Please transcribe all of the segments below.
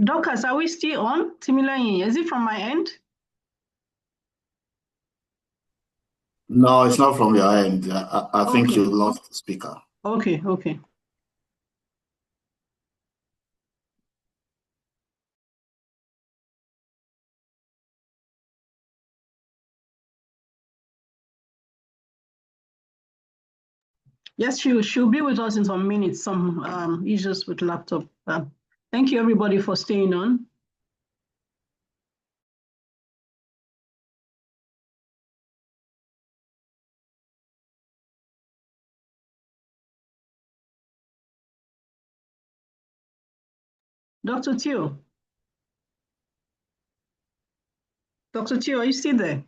Dorcas, are we still on? Timileyin, is it from my end? No, it's not from your end. I think Okay. you lost the speaker. Okay, okay. Yes, she'll be with us in some minutes, some issues with laptop. Thank you everybody for staying on. Dr. Teo. Dr. Teo, are you still there?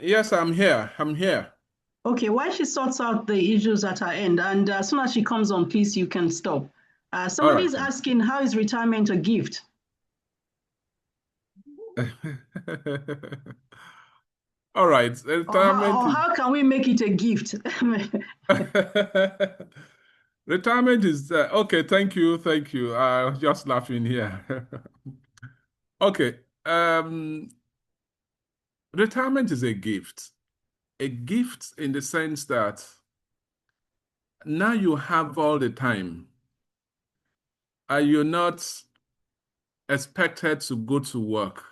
Yes, I'm here. I'm here. Okay, while she sorts out the issues at her end, and as soon as she comes on, please, you can stop. Somebody is asking, how is retirement a gift? All right. Retirement or how can we make it a gift? Retirement is okay. Thank you. Thank you. Just laughing here. Okay. Retirement is a gift. A gift in the sense that now you have all the time. You're not expected to go to work.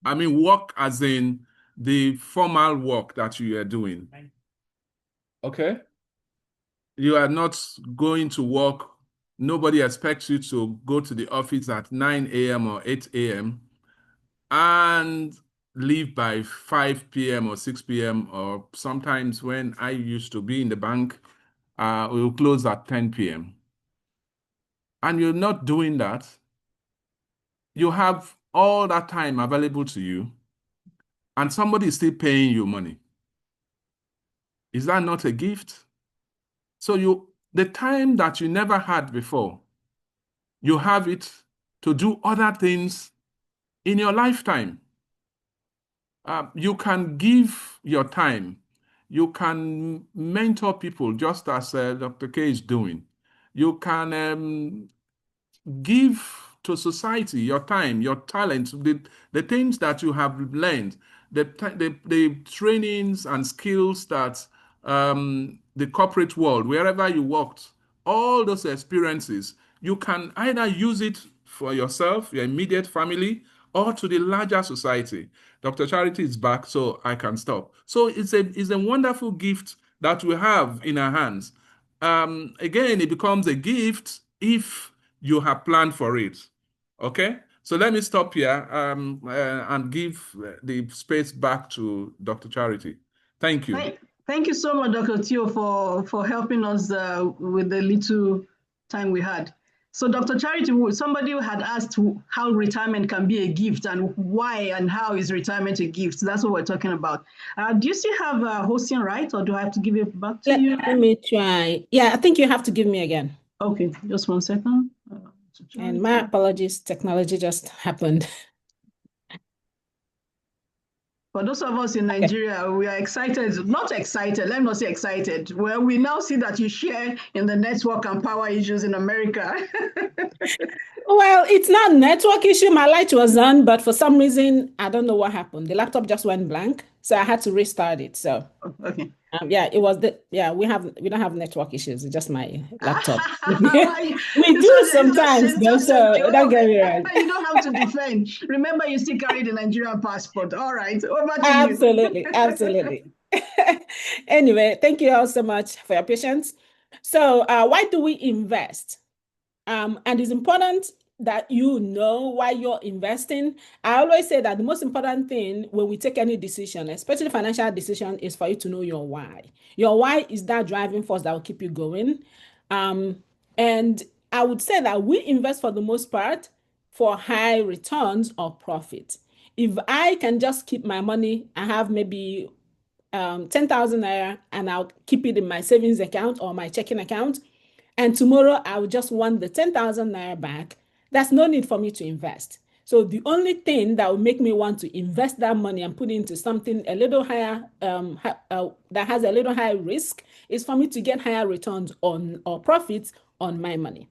I mean, work as in the formal work that you are doing. Okay? You are not going to work. Nobody expects you to go to the office at 9 a.m. or 8 a.m. and leave by 5 p.m. or 6 p.m. or sometimes when I used to be in the bank, we'll close at 10 p.m. And you're not doing that. You have all that time available to you and somebody is still paying you money. Is that not a gift? So the time that you never had before, you have it to do other things in your lifetime. You can give your time. You can mentor people just as Dr. K is doing. You can give to society your time, your talent, the things that you have learned, the trainings and skills that the corporate world, wherever you worked, all those experiences, you can either use it for yourself, your immediate family, or to the larger society. Dr. Charity is back, so I can stop. So it's a wonderful gift that we have in our hands. Again, it becomes a gift if you have planned for it. Okay? So let me stop here and give the space back to Dr. Charity. Thank you. Thank you so much, Dr. Teo, for helping us with the little time we had. So Dr. Charity, somebody had asked how retirement can be a gift and why and how is retirement a gift. That's what we're talking about. Do you still have hosting right, or do I have to give it back to you? Let me try. Yeah, I think you have to give me again. Okay, just 1 second. And my apologies, technology just happened. For those of us in Nigeria, we are excited, not excited, let me not say excited. Well, we now see that you share in the network and power issues in America. Well, it's not a network issue. My light was on, but for some reason, I don't know what happened. The laptop just went blank, so I had to restart it. So, okay. Yeah, it was we don't have network issues. It's just my laptop. we do sometimes, though, so don't get me wrong. You don't have to defend. Remember, you still carry the Nigerian passport. All right, over to absolutely, you. Absolutely. Anyway, thank you all so much for your patience. So, why do we invest? And it's important that you know why you're investing. I always say that the most important thing when we take any decision, especially financial decision, is for you to know your why. Your why is that driving force that will keep you going. And I would say that we invest for the most part for high returns or profit. If I can just keep my money, I have maybe 10,000 naira and I'll keep it in my savings account or my checking account. And tomorrow I will just want the 10,000 naira back. There's no need for me to invest. So the only thing that will make me want to invest that money and put it into something a little higher, that has a little higher risk, is for me to get higher returns or profits on my money.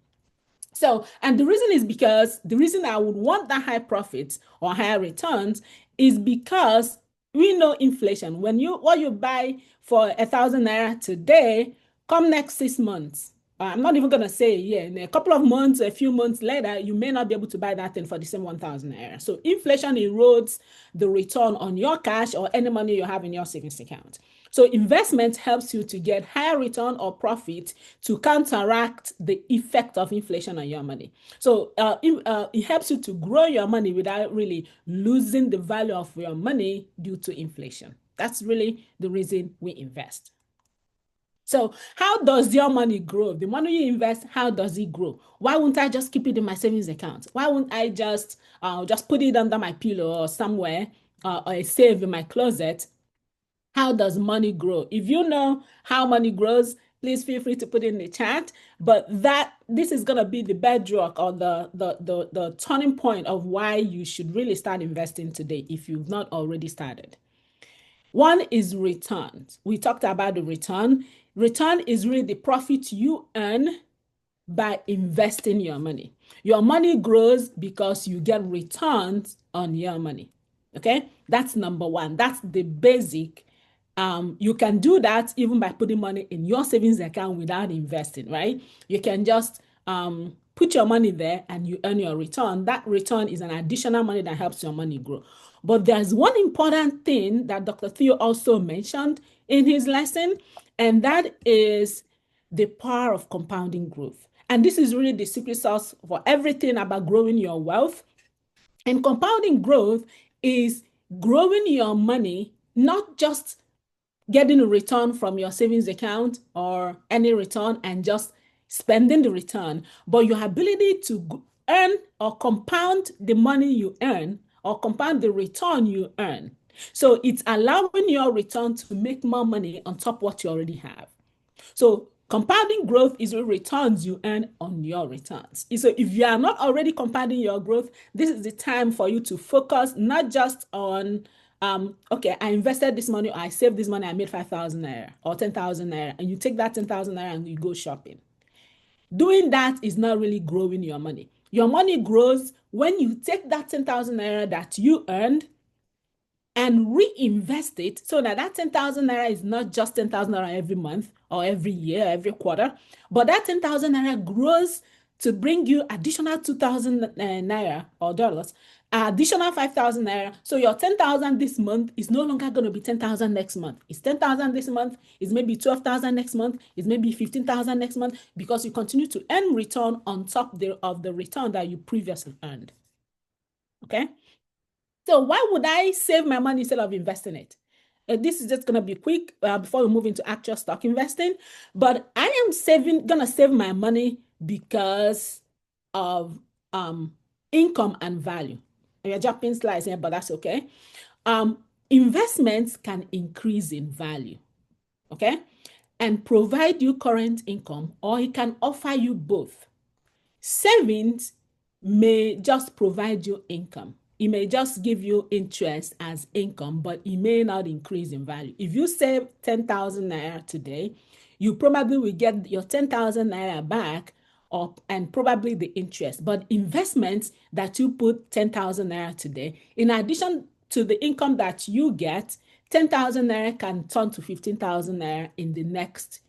So, and the reason is because the reason I would want that high profits or higher returns is because we know inflation. When what you buy for 1,000 naira today, come next 6 months, I'm not even going to say a year, in a couple of months, a few months later, you may not be able to buy that thing for the same 1,000 naira. So inflation erodes the return on your cash or any money you have in your savings account. So investment helps you to get higher return or profit to counteract the effect of inflation on your money. So it helps you to grow your money without really losing the value of your money due to inflation. That's really the reason we invest. So how does your money grow? The money you invest, how does it grow? Why wouldn't I just keep it in my savings account? Why wouldn't I just put it under my pillow or somewhere or save in my closet? How does money grow? If you know how money grows, please feel free to put it in the chat. But this is going to be the bedrock or the turning point of why you should really start investing today if you've not already started. One is returns. We talked about the return. Return is really the profit you earn by investing your money. Your money grows because you get returns on your money. Okay, that's number one. That's the basic. You can do that even by putting money in your savings account without investing, right? You can just put your money there and you earn your return. That return is an additional money that helps your money grow. But there's one important thing that Dr. Theo also mentioned in his lesson, and that is the power of compounding growth. And this is really the secret sauce for everything about growing your wealth. And compounding growth is growing your money, not just getting a return from your savings account or any return and just spending the return, but your ability to earn or compound the money you earn or compound the return you earn. So it's allowing your return to make more money on top of what you already have. So compounding growth is the returns you earn on your returns. So if you are not already compounding your growth, this is the time for you to focus not just on okay, I invested this money, or I saved this money, I made 5,000 naira or 10,000 naira, and you take that 10,000 naira and you go shopping. Doing that is not really growing your money. Your money grows when you take that 10,000 naira that you earned and reinvest it, so that 10,000 naira is not just 10,000 naira every month or every year, every quarter, but that 10,000 naira grows to bring you additional 2,000 naira or dollars, additional 5,000 naira. So your 10,000 this month is no longer going to be 10,000 next month. It's 10,000 this month. It's maybe 12,000 next month. It's maybe 15,000 next month, because you continue to earn return on top of the return that you previously earned. Okay. So why would I save my money instead of investing it? This is just going to be quick before we move into actual stock investing. But I am going to save my money because of income and value. We are jumping slides here, but that's okay. Investments can increase in value, okay, and provide you current income, or it can offer you both. Savings may just provide you income. It may just give you interest as income, but it may not increase in value. If you save 10,000 naira today, you probably will get your 10,000 naira back, and probably the interest. But investments that you put 10,000 naira today, in addition to the income that you get, 10,000 naira can turn to 15,000 naira in the next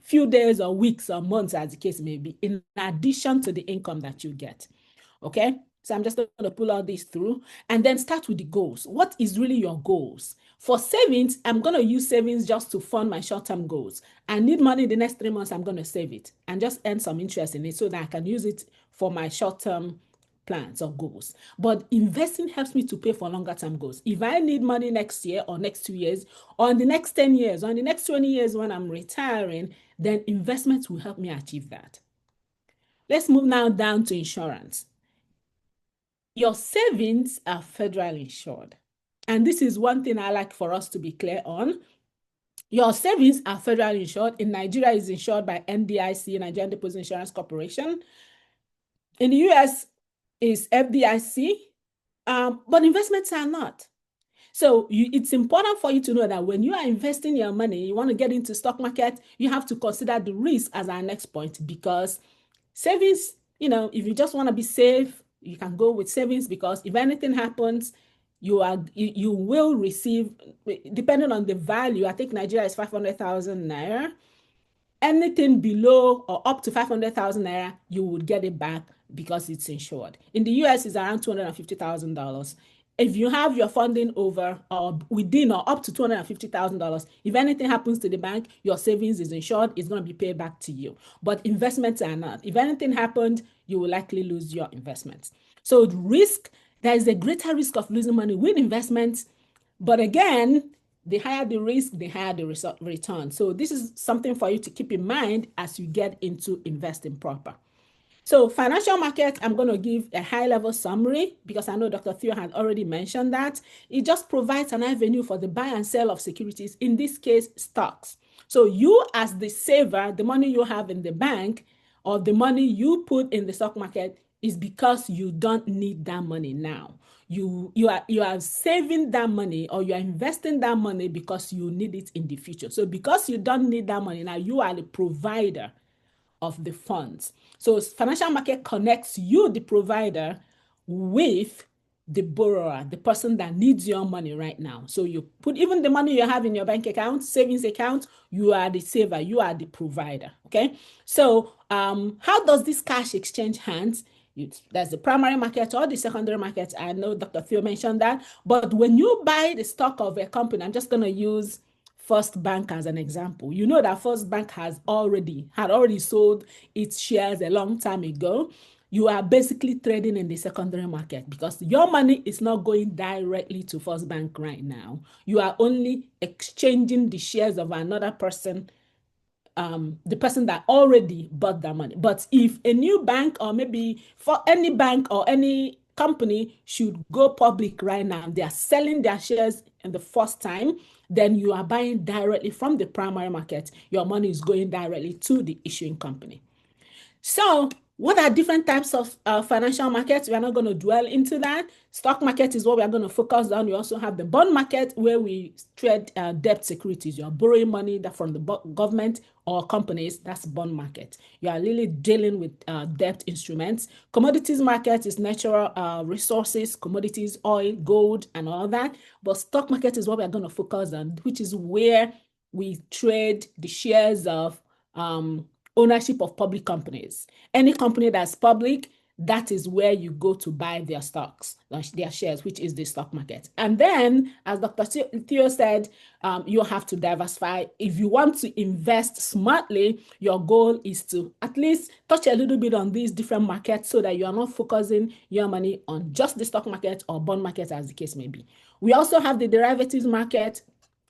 few days or weeks or months, as the case may be, in addition to the income that you get. Okay, so I'm just going to pull all these through and then start with the goals. What is really your goals? For savings, I'm going to use savings just to fund my short-term goals. I need money in the next 3 months, I'm going to save it and just earn some interest in it so that I can use it for my short-term plans or goals. But investing helps me to pay for longer-term goals. If I need money next year or next 2 years or in the next 10 years or in the next 20 years when I'm retiring, then investments will help me achieve that. Let's move now down to insurance. Your savings are federally insured. And this is one thing I like for us to be clear on. Your savings are federally insured. In Nigeria, it's insured by NDIC, Nigerian Deposit Insurance Corporation. In the US, it's FDIC, but investments are not. So it's important for you to know that when you are investing your money, you want to get into stock market, you have to consider the risk as our next point, because savings, if you just want to be safe, you can go with savings, because if anything happens, you will receive, depending on the value. I think Nigeria is 500,000 naira. Anything below or up to 500,000 naira, you would get it back because it's insured. In the US, it's around $250,000. If you have your funding over or within or up to $250,000, if anything happens to the bank, your savings is insured, it's going to be paid back to you. But investments are not. If anything happened, you will likely lose your investments. So risk, there is a greater risk of losing money with investments. But again, the higher the risk, the higher the return. So this is something for you to keep in mind as you get into investing proper. So financial market, I'm going to give a high-level summary because I know Dr. Theo had already mentioned that. It just provides an avenue for the buy and sell of securities, in this case, stocks. So you as the saver, the money you have in the bank or the money you put in the stock market is because you don't need that money now. You are saving that money, or you are investing that money because you need it in the future. So because you don't need that money now, you are the provider of the funds. So financial market connects you, the provider, with the borrower, the person that needs your money right now. So you put even the money you have in your bank account, savings account, you are the saver, you are the provider. Okay. So how does this cash exchange hands? There's the primary market or the secondary market. I know Dr. Theo mentioned that. But when you buy the stock of a company, I'm just going to use First Bank as an example. You know that First Bank had already sold its shares a long time ago. You are basically trading in the secondary market because your money is not going directly to First Bank right now. You are only exchanging the shares of another person, the person that already bought that money. But if a new bank, or maybe for any bank or any company should go public right now, they are selling their shares in the first time, then you are buying directly from the primary market. Your money is going directly to the issuing company. So what are different types of financial markets? We are not going to dwell into that. Stock market is what we are going to focus on. We also have the bond market, where we trade debt securities. You are borrowing money from the government or companies. That's bond market. You are really dealing with debt instruments. Commodities market is natural resources, commodities, oil, gold, and all that. But stock market is what we are going to focus on, which is where we trade the shares of ownership of public companies. Any company that's public, that is where you go to buy their stocks, their shares, which is the stock market. And then, as Dr. Theo said, you have to diversify. If you want to invest smartly, your goal is to at least touch a little bit on these different markets so that you are not focusing your money on just the stock market or bond market, as the case may be. We also have the derivatives market,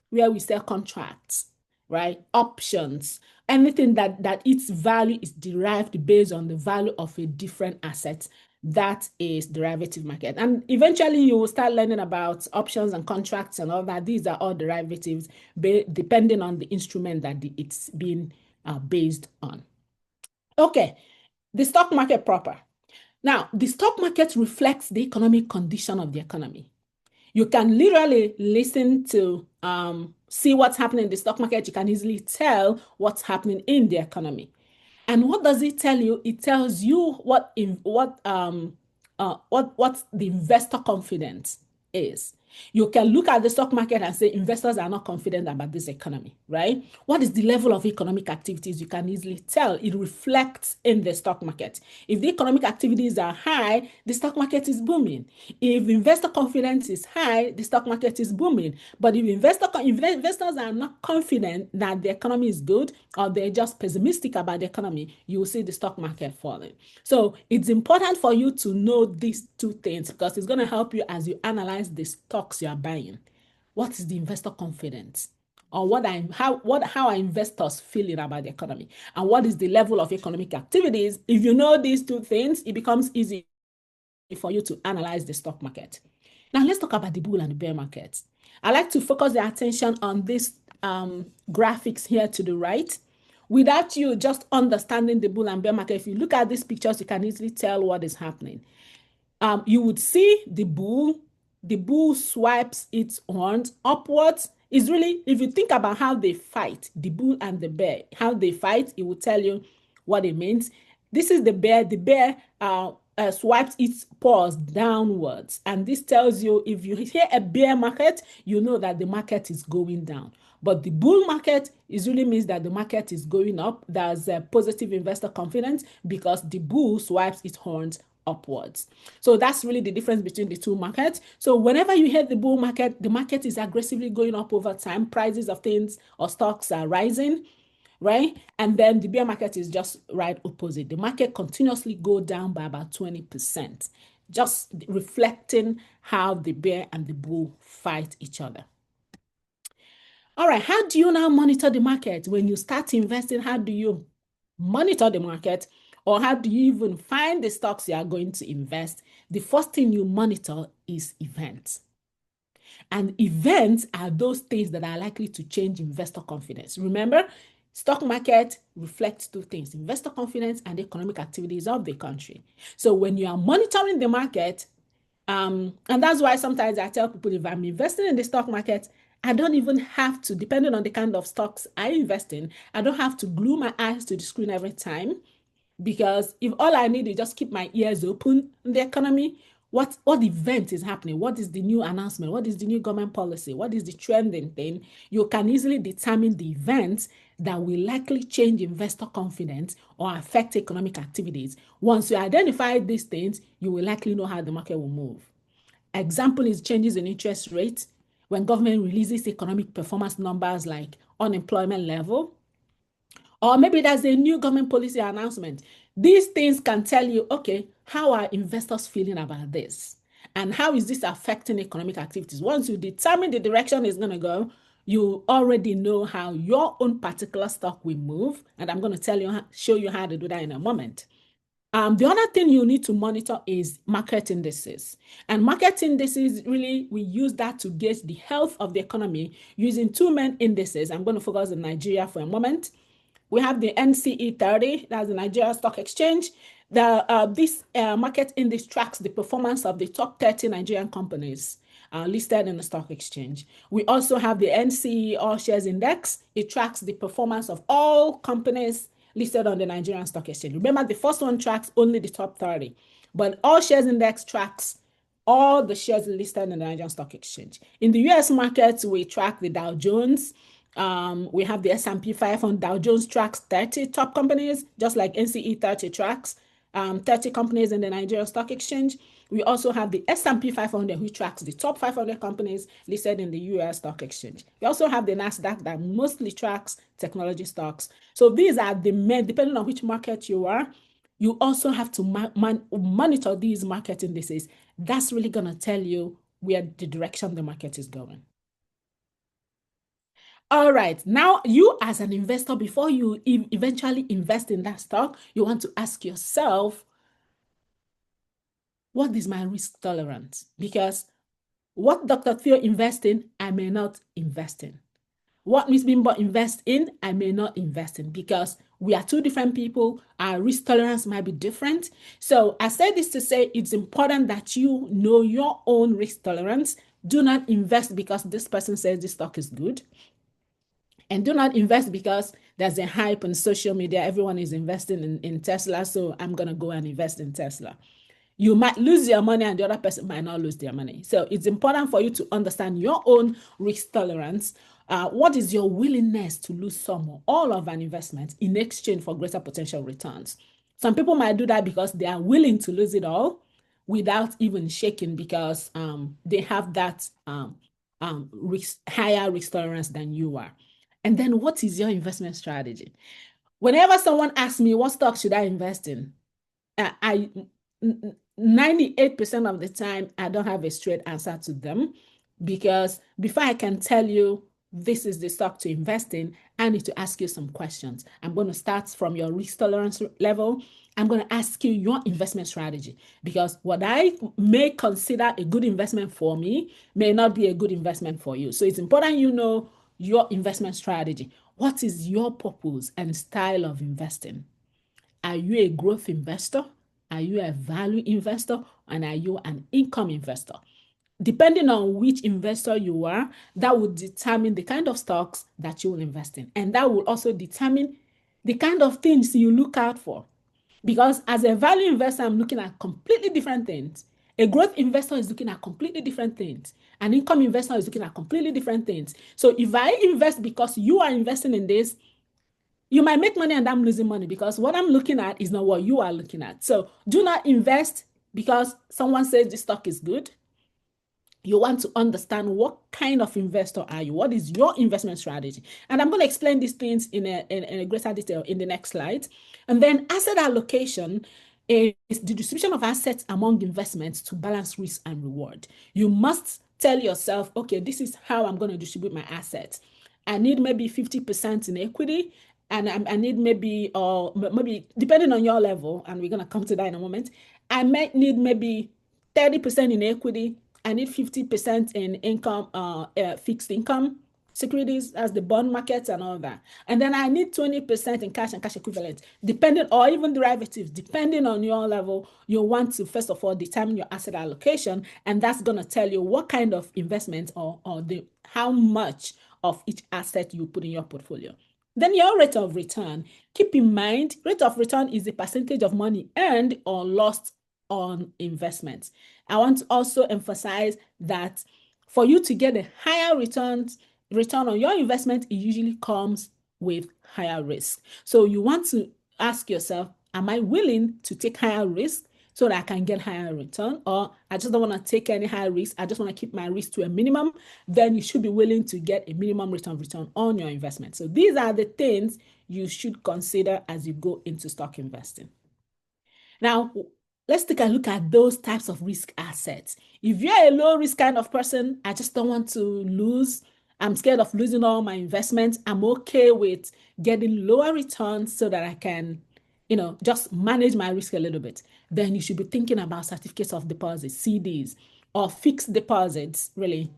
where we sell contracts, right? Options, anything that its value is derived based on the value of a different asset. That is derivative market. And eventually you will start learning about options and contracts and all that. These are all derivatives depending on the instrument that it's being based on. Okay, the stock market proper. Now, the stock market reflects the economic condition of the economy. You can literally listen to see what's happening in the stock market. You can easily tell what's happening in the economy. And what does it tell you? It tells you what the investor confidence is. You can look at the stock market and say investors are not confident about this economy, right? What is the level of economic activities? You can easily tell. It reflects in the stock market. If the economic activities are high, the stock market is booming. If investor confidence is high, the stock market is booming. But if investors are not confident that the economy is good, or they're just pessimistic about the economy, you will see the stock market falling. So it's important for you to know these two things, because it's going to help you as you analyze the stocks you are buying. What is the investor confidence? Or how are investors feeling about the economy? And what is the level of economic activities? If you know these two things, it becomes easy for you to analyze the stock market. Now let's talk about the bull and the bear market. I like to focus the attention on these graphics here to the right. Without you just understanding the bull and bear market, if you look at these pictures, you can easily tell what is happening. You would see the bull the bull swipes its horns upwards. Is really, if you think about how they fight, the bull and the bear, how they fight, it will tell you what it means. This is the bear. The bear swipes its paws downwards. And this tells you, if you hear a bear market, you know that the market is going down. But the bull market really means that the market is going up. There's a positive investor confidence because the bull swipes its horns upwards. So that's really the difference between the two markets. So whenever you hear the bull market, the market is aggressively going up over time. Prices of things or stocks are rising, right? And then the bear market is just right opposite. The market continuously go down by about 20%, just reflecting how the bear and the bull fight each other. All right, how do you now monitor the market? When you start investing, how do you monitor the market? Or how do you even find the stocks you are going to invest? The first thing you monitor is events. And events are those things that are likely to change investor confidence. Remember, stock market reflects two things: investor confidence and economic activities of the country. So when you are monitoring the market, and that's why sometimes I tell people, if I'm investing in the stock market, I don't even have to, depending on the kind of stocks I invest in, I don't have to glue my eyes to the screen every time. Because if all I need is just keep my ears open in the economy, what event is happening? What is the new announcement? What is the new government policy? What is the trending thing? You can easily determine the events that will likely change investor confidence or affect economic activities. Once you identify these things, you will likely know how the market will move. Example is changes in interest rates. When government releases economic performance numbers like unemployment level, or maybe there's a new government policy announcement. These things can tell you, okay, how are investors feeling about this? And how is this affecting economic activities? Once you determine the direction it's going to go, you already know how your own particular stock will move. And I'm going to show you how to do that in a moment. The other thing you need to monitor is market indices. And market indices, really, we use that to gauge the health of the economy using two main indices. I'm going to focus on Nigeria for a moment. We have the NCE 30, that's the Nigeria Stock Exchange. This market index tracks the performance of the top 30 Nigerian companies listed in the stock exchange. We also have the NCE All Shares Index. It tracks the performance of all companies listed on the Nigerian Stock Exchange. Remember, the first one tracks only the top 30, but All Shares Index tracks all the shares listed in the Nigerian Stock Exchange. In the US markets, we track the Dow Jones. We have the S&P 500. Dow Jones tracks 30 top companies, just like NCE 30 tracks 30 companies in the Nigerian Stock Exchange. We also have the S&P 500, which tracks the top 500 companies listed in the US Stock Exchange. We also have the NASDAQ that mostly tracks technology stocks. So these are the main, depending on which market you are, you also have to monitor these market indices. That's really going to tell you where the direction the market is going. All right, now you as an investor, before you eventually invest in that stock, you want to ask yourself, what is my risk tolerance? Because what Dr. Theo invests in, I may not invest in. What Ms. Bimbo invests in, I may not invest in, because we are two different people. Our risk tolerance might be different. So I say this to say it's important that you know your own risk tolerance. Do not invest because this person says this stock is good. And do not invest because there's a hype on social media. Everyone is investing in Tesla, so I'm going to go and invest in Tesla. You might lose your money and the other person might not lose their money. So it's important for you to understand your own risk tolerance. What is your willingness to lose some or all of an investment in exchange for greater potential returns? Some people might do that because they are willing to lose it all without even shaking because they have that higher risk tolerance than you are. And then what is your investment strategy? Whenever someone asks me, what stock should I invest in? 98% of the time, I don't have a straight answer to them because before I can tell you this is the stock to invest in, I need to ask you some questions. I'm going to start from your risk tolerance level. I'm going to ask you your investment strategy because what I may consider a good investment for me may not be a good investment for you. So it's important you know your investment strategy. What is your purpose and style of investing? Are you a growth investor? Are you a value investor? And are you an income investor? depending on which investor you are, that will determine the kind of stocks that you will invest in. And that will also determine the kind of things you look out for. Because as a value investor, I'm looking at completely different things. A growth investor is looking at completely different things. An income investor is looking at completely different things. So if I invest because you are investing in this, you might make money and I'm losing money because what I'm looking at is not what you are looking at. So do not invest because someone says this stock is good. You want to understand what kind of investor are you? What is your investment strategy? And I'm going to explain these things in a greater detail in the next slide. And then asset allocation is the distribution of assets among investments to balance risk and reward. You must tell yourself, okay, this is how I'm going to distribute my assets. I need maybe 50% in equity, and I need maybe depending on your level, and we're going to come to that in a moment, I might need maybe 30% in equity. I need 50% in income, fixed income securities as the bond markets and all that. And then I need 20% in cash and cash equivalents, depending, or even derivatives, depending on your level. You want to, first of all, determine your asset allocation, and that's going to tell you what kind of investment or how much of each asset you put in your portfolio. Then your rate of return. Keep in mind, rate of return is the percentage of money earned or lost on investments. I want to also emphasize that for you to get a higher return on your investment, it usually comes with higher risk. So you want to ask yourself, am I willing to take higher risk so that I can get higher return? Or I just don't want to take any higher risk. I just want to keep my risk to a minimum. Then you should be willing to get a minimum rate of return on your investment. So these are the things you should consider as you go into stock investing. Now, let's take a look at those types of risk assets. If you're a low risk kind of person, I just don't want to lose. I'm scared of losing all my investments. I'm okay with getting lower returns so that I can, just manage my risk a little bit. Then you should be thinking about certificates of deposit, CDs, or fixed deposits, really,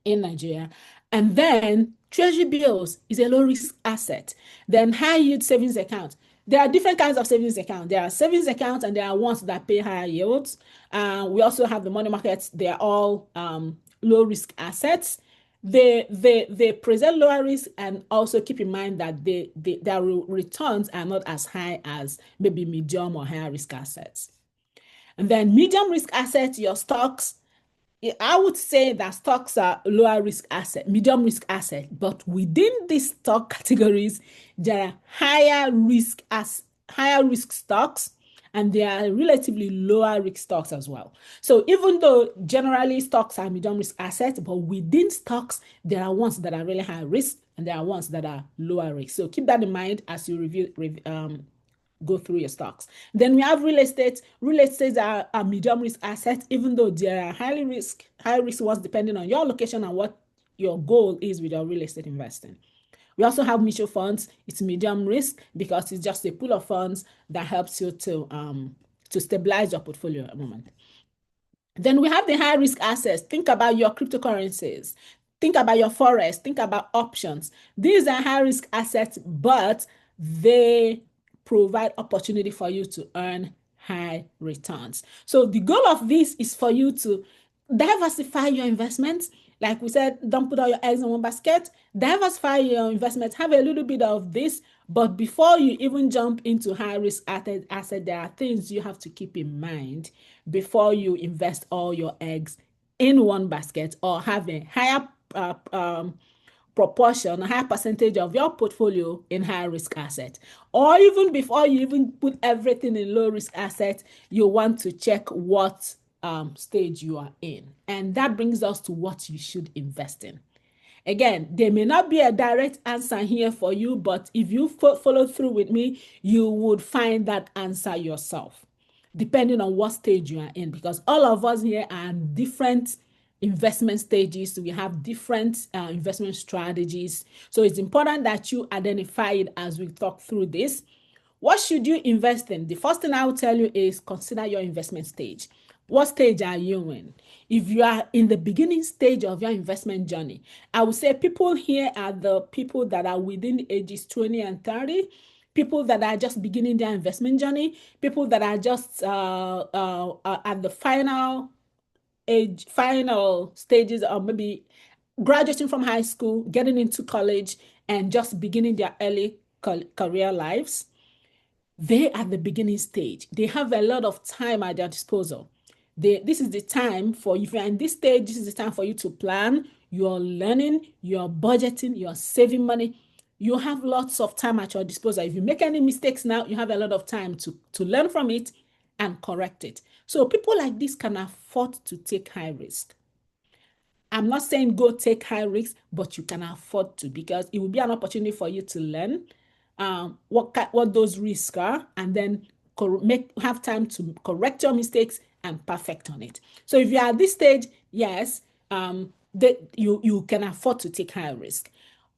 in Nigeria. And then treasury bills is a low risk asset. Then high yield savings account. There are different kinds of savings accounts. There are savings accounts and there are ones that pay higher yields. We also have the money markets. They are all low risk assets. They present lower risk, and also keep in mind that their returns are not as high as maybe medium or higher risk assets. And then medium risk assets, your stocks. I would say that stocks are lower risk asset, medium risk asset, but within these stock categories, there are higher risk stocks, and there are relatively lower risk stocks as well. So even though generally stocks are medium risk assets, but within stocks, there are ones that are really high risk and there are ones that are lower risk. So keep that in mind as you go through your stocks. Then we have real estate. Real estate are medium risk assets, even though there are high risk ones depending on your location and what your goal is with your real estate investing. We also have mutual funds. It's medium risk because it's just a pool of funds that helps you to stabilize your portfolio at the moment. Then we have the high risk assets. Think about your cryptocurrencies. Think about your forex. Think about options. These are high risk assets, but they provide opportunity for you to earn high returns. So the goal of this is for you to diversify your investments. Like we said, don't put all your eggs in one basket. Diversify your investments. Have a little bit of this, but before you even jump into high risk asset, there are things you have to keep in mind before you invest all your eggs in one basket or have a higher proportion, a high percentage of your portfolio in high risk assets. Or even before you even put everything in low risk assets, you want to check what stage you are in. And that brings us to what you should invest in. Again, there may not be a direct answer here for you, but if you follow through with me, you would find that answer yourself, depending on what stage you are in, because all of us here are in different investment stages. We have different investment strategies. So it's important that you identify it as we talk through this. What should you invest in? The first thing I will tell you is consider your investment stage. What stage are you in? If you are in the beginning stage of your investment journey, I would say people here are the people that are within ages 20 and 30, people that are just beginning their investment journey, people that are just at the final age, final stages, or maybe graduating from high school, getting into college, and just beginning their early career lives, they at the beginning stage, they have a lot of time at their disposal. This is the time for, if you're in this stage, this is the time for you to plan, you're learning, you're budgeting, you're saving money. You have lots of time at your disposal. If you make any mistakes now, you have a lot of time to learn from it and correct it. So people like this can afford to take high risk. I'm not saying go take high risk, but you can afford to, because it will be an opportunity for you to learn what those risks are, and then have time to correct your mistakes and perfect on it. So if you are at this stage, yes, you can afford to take high risk.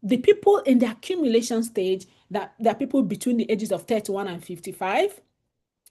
The people in the accumulation stage, that are people between the ages of 31 and 55,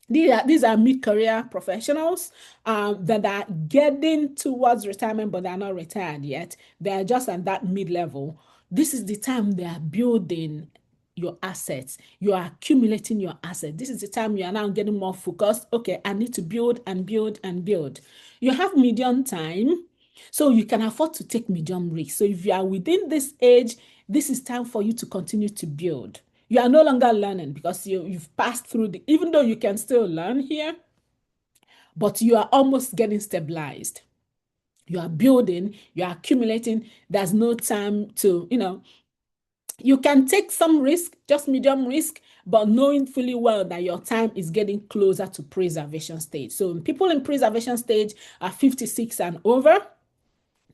these are mid-career professionals that are getting towards retirement, but they're not retired yet. They're just at that mid-level. This is the time they are building your assets. You are accumulating your assets. This is the time you are now getting more focused. Okay, I need to build and build and build. You have medium time, so you can afford to take medium risk. So if you are within this age, this is time for you to continue to build. You are no longer learning because you've passed through even though you can still learn here, but you are almost getting stabilized. You are building, you are accumulating. There's no time to, you can take some risk, just medium risk, but knowing fully well that your time is getting closer to preservation stage. So people in preservation stage are 56 and over.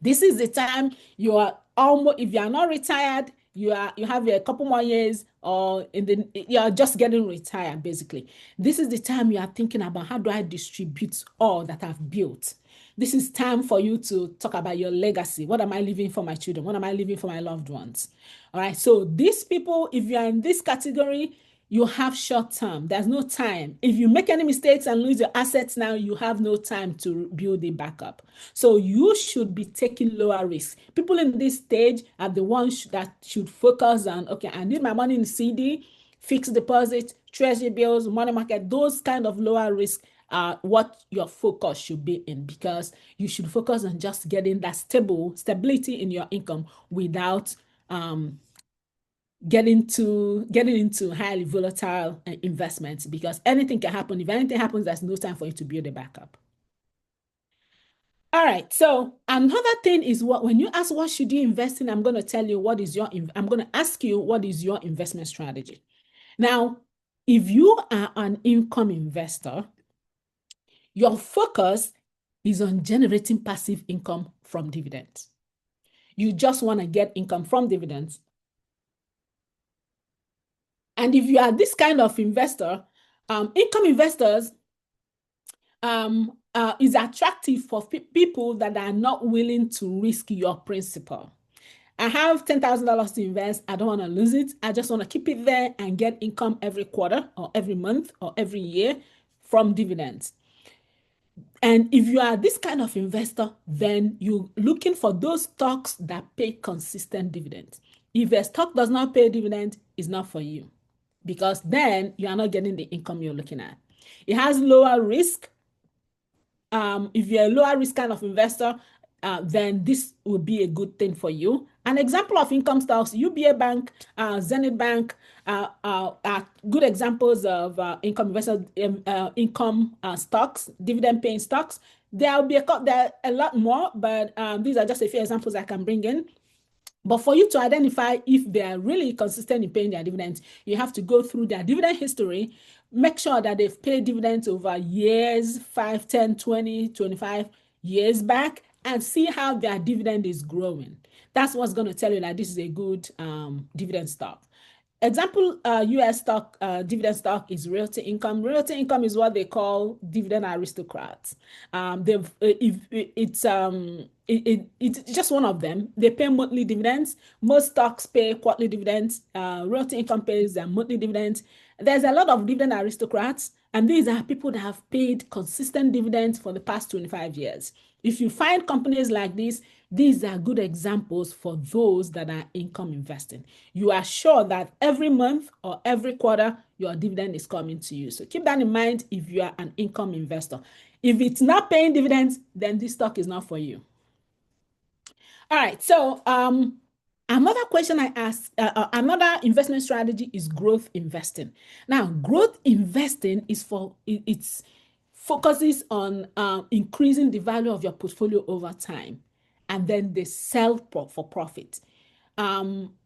This is the time you are almost, if you are not retired, you have a couple more years, or you are just getting retired, basically. This is the time you are thinking about, how do I distribute all that I've built? This is time for you to talk about your legacy. What am I leaving for my children? What am I leaving for my loved ones? All right. So these people, if you are in this category, you have short term. There's no time. If you make any mistakes and lose your assets now, you have no time to build it back up. So you should be taking lower risk. People in this stage are the ones that should focus on, okay, I need my money in CD, fixed deposit, treasury bills, money market. Those kind of lower risk are what your focus should be in, because you should focus on just getting that stability in your income without getting into highly volatile investments, because anything can happen. If anything happens, there's no time for you to build a backup. All right. So another thing is, when you ask what should you invest in, I'm going to tell you I'm going to ask you what is your investment strategy. Now, if you are an income investor, your focus is on generating passive income from dividends. You just want to get income from dividends. And if you are this kind of investor, income investors is attractive for people that are not willing to risk your principal. I have $10,000 to invest. I don't want to lose it. I just want to keep it there and get income every quarter or every month or every year from dividends. And if you are this kind of investor, then you're looking for those stocks that pay consistent dividends. If a stock does not pay dividends, it's not for you, because then you are not getting the income you're looking at. It has lower risk. If you're a lower risk kind of investor, then this will be a good thing for you. An example of income stocks, UBA Bank, Zenith Bank, are good examples of income investors, income stocks, dividend-paying stocks. There are a lot more, but these are just a few examples I can bring in. But for you to identify if they are really consistent in paying their dividends, you have to go through their dividend history, make sure that they've paid dividends over years, 5, 10, 20, 25 years back, and see how their dividend is growing. That's what's going to tell you that this is a good dividend stock. Example, US stock, dividend stock is Realty Income. Realty Income is what they call dividend aristocrats. It's just one of them. They pay monthly dividends. Most stocks pay quarterly dividends. Realty Income pays their monthly dividends. There's a lot of dividend aristocrats, and these are people that have paid consistent dividends for the past 25 years. If you find companies like this, these are good examples for those that are income investing. You are sure that every month or every quarter, your dividend is coming to you. So keep that in mind if you are an income investor. If it's not paying dividends, then this stock is not for you. All right. So another question I asked, another investment strategy is growth investing. Now, growth investing is it's focuses on increasing the value of your portfolio over time, and then they sell for profit.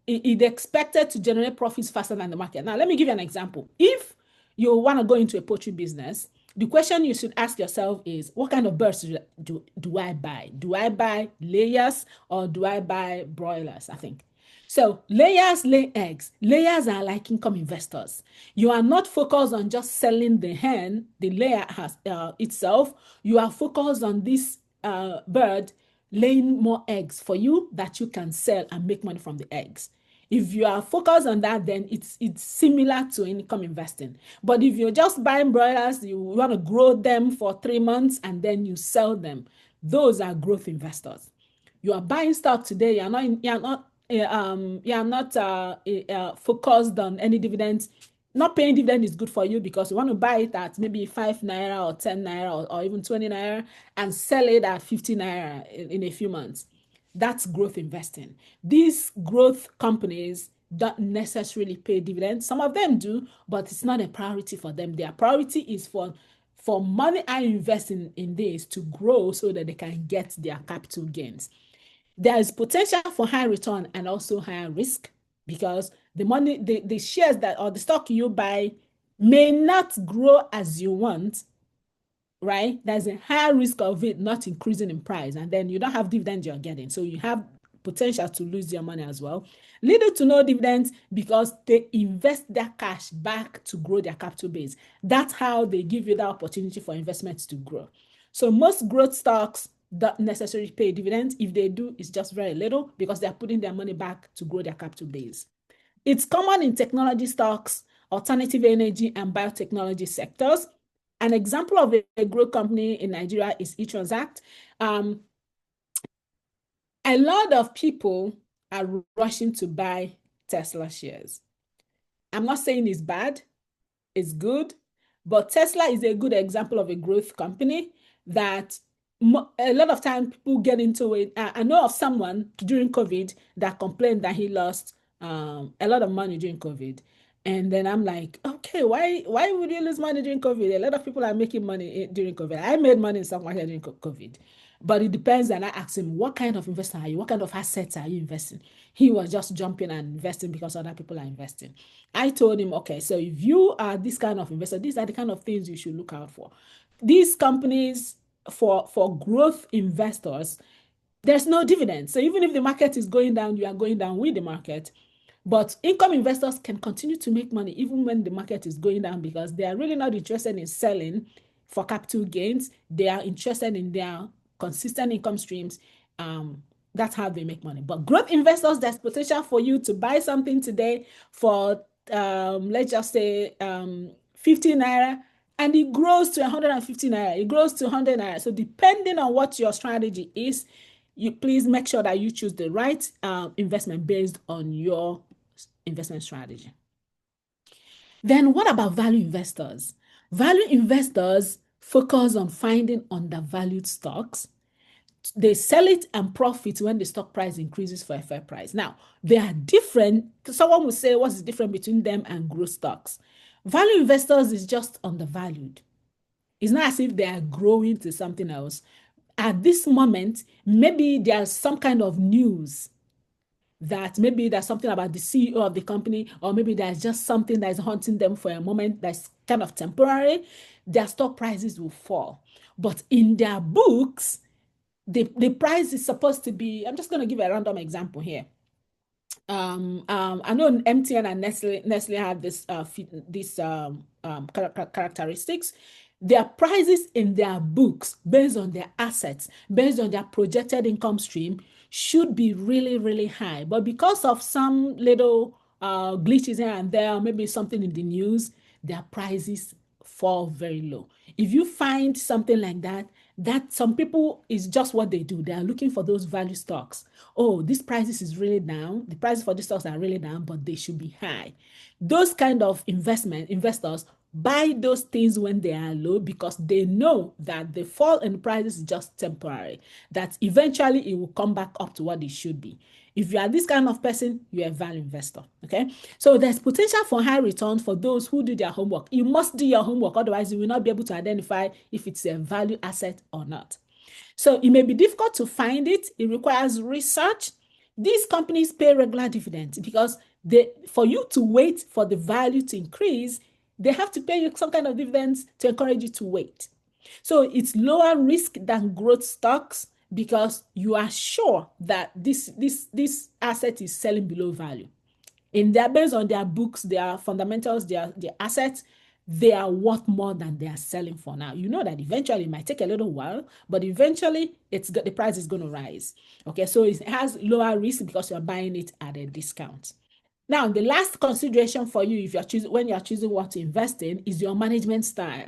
It expected to generate profits faster than the market. Now, let me give you an example. If you want to go into a poultry business, the question you should ask yourself is, what kind of birds do I buy? Do I buy layers or do I buy broilers? I think. So layers lay eggs. Layers are like income investors. You are not focused on just selling the hen, the layer has itself. You are focused on this bird laying more eggs for you that you can sell and make money from the eggs. If you are focused on that, then it's similar to income investing. But if you're just buying broilers, you want to grow them for 3 months and then you sell them, those are growth investors. You are buying stock today. You're not focused on any dividends. Not paying dividend is good for you because you want to buy it at maybe 5 naira or 10 naira or even 20 naira and sell it at 50 naira in a few months. That's growth investing. These growth companies don't necessarily pay dividends. Some of them do, but it's not a priority for them. Their priority is for money I invest in this to grow so that they can get their capital gains. There is potential for high return and also higher risk because the shares that or the stock you buy may not grow as you want, right? There's a higher risk of it not increasing in price, and then you don't have dividends you're getting. So you have potential to lose your money as well. Little to no dividends because they invest their cash back to grow their capital base. That's how they give you the opportunity for investments to grow. So most growth stocks don't necessarily pay dividends. If they do, it's just very little because they're putting their money back to grow their capital base. It's common in technology stocks, alternative energy, and biotechnology sectors. An example of a growth company in Nigeria is eTransact. A lot of people are rushing to buy Tesla shares. I'm not saying it's bad, it's good, but Tesla is a good example of a growth company that a lot of time people get into it. I know of someone during COVID that complained that he lost a lot of money during COVID. And then I'm like, okay, why would you lose money during COVID? A lot of people are making money during COVID. I made money in stock market during COVID. But it depends, and I asked him, what kind of investor are you? What kind of assets are you investing? He was just jumping and investing because other people are investing. I told him, okay, so if you are this kind of investor, these are the kind of things you should look out for. These companies, for growth investors, there's no dividend. So even if the market is going down, you are going down with the market. But income investors can continue to make money even when the market is going down because they are really not interested in selling for capital gains. They are interested in their consistent income streams. That's how they make money. But growth investors, there's potential for you to buy something today for, let's just say, 50 naira, and it grows to 150 naira. It grows to 100 naira. So depending on what your strategy is, you please make sure that you choose the right investment based on your investment strategy. Then what about value investors? Value investors focus on finding undervalued stocks. They sell it and profit when the stock price increases for a fair price. Now, they are different. Someone will say, what's the difference between them and growth stocks? Value investors is just undervalued. It's not as if they are growing to something else. At this moment, maybe there's some kind of news that maybe there's something about the CEO of the company, or maybe there's just something that's haunting them for a moment that's kind of temporary. Their stock prices will fall. But in their books, the price is supposed to be, I'm just going to give a random example here. I know MTN and Nestle have this characteristics. Their prices in their books, based on their assets, based on their projected income stream, should be really, really high. But because of some little glitches here and there, maybe something in the news, their prices fall very low. If you find something like that, some people is just what they do. They are looking for those value stocks. Oh, this prices is really down. The prices for these stocks are really down, but they should be high. Those kind of investors buy those things when they are low because they know that the fall in prices is just temporary, that eventually it will come back up to what it should be. If you are this kind of person, you're a value investor, okay? So there's potential for high returns for those who do their homework. You must do your homework, otherwise you will not be able to identify if it's a value asset or not. So it may be difficult to find it. It requires research. These companies pay regular dividends because for you to wait for the value to increase, they have to pay you some kind of dividends to encourage you to wait. So it's lower risk than growth stocks because you are sure that this asset is selling below value. Based on their books, their fundamentals, their assets, they are worth more than they are selling for now. You know that eventually it might take a little while, but eventually the price is going to rise. Okay, so it has lower risk because you're buying it at a discount. Now, the last consideration for you when you're choosing what to invest in is your management style.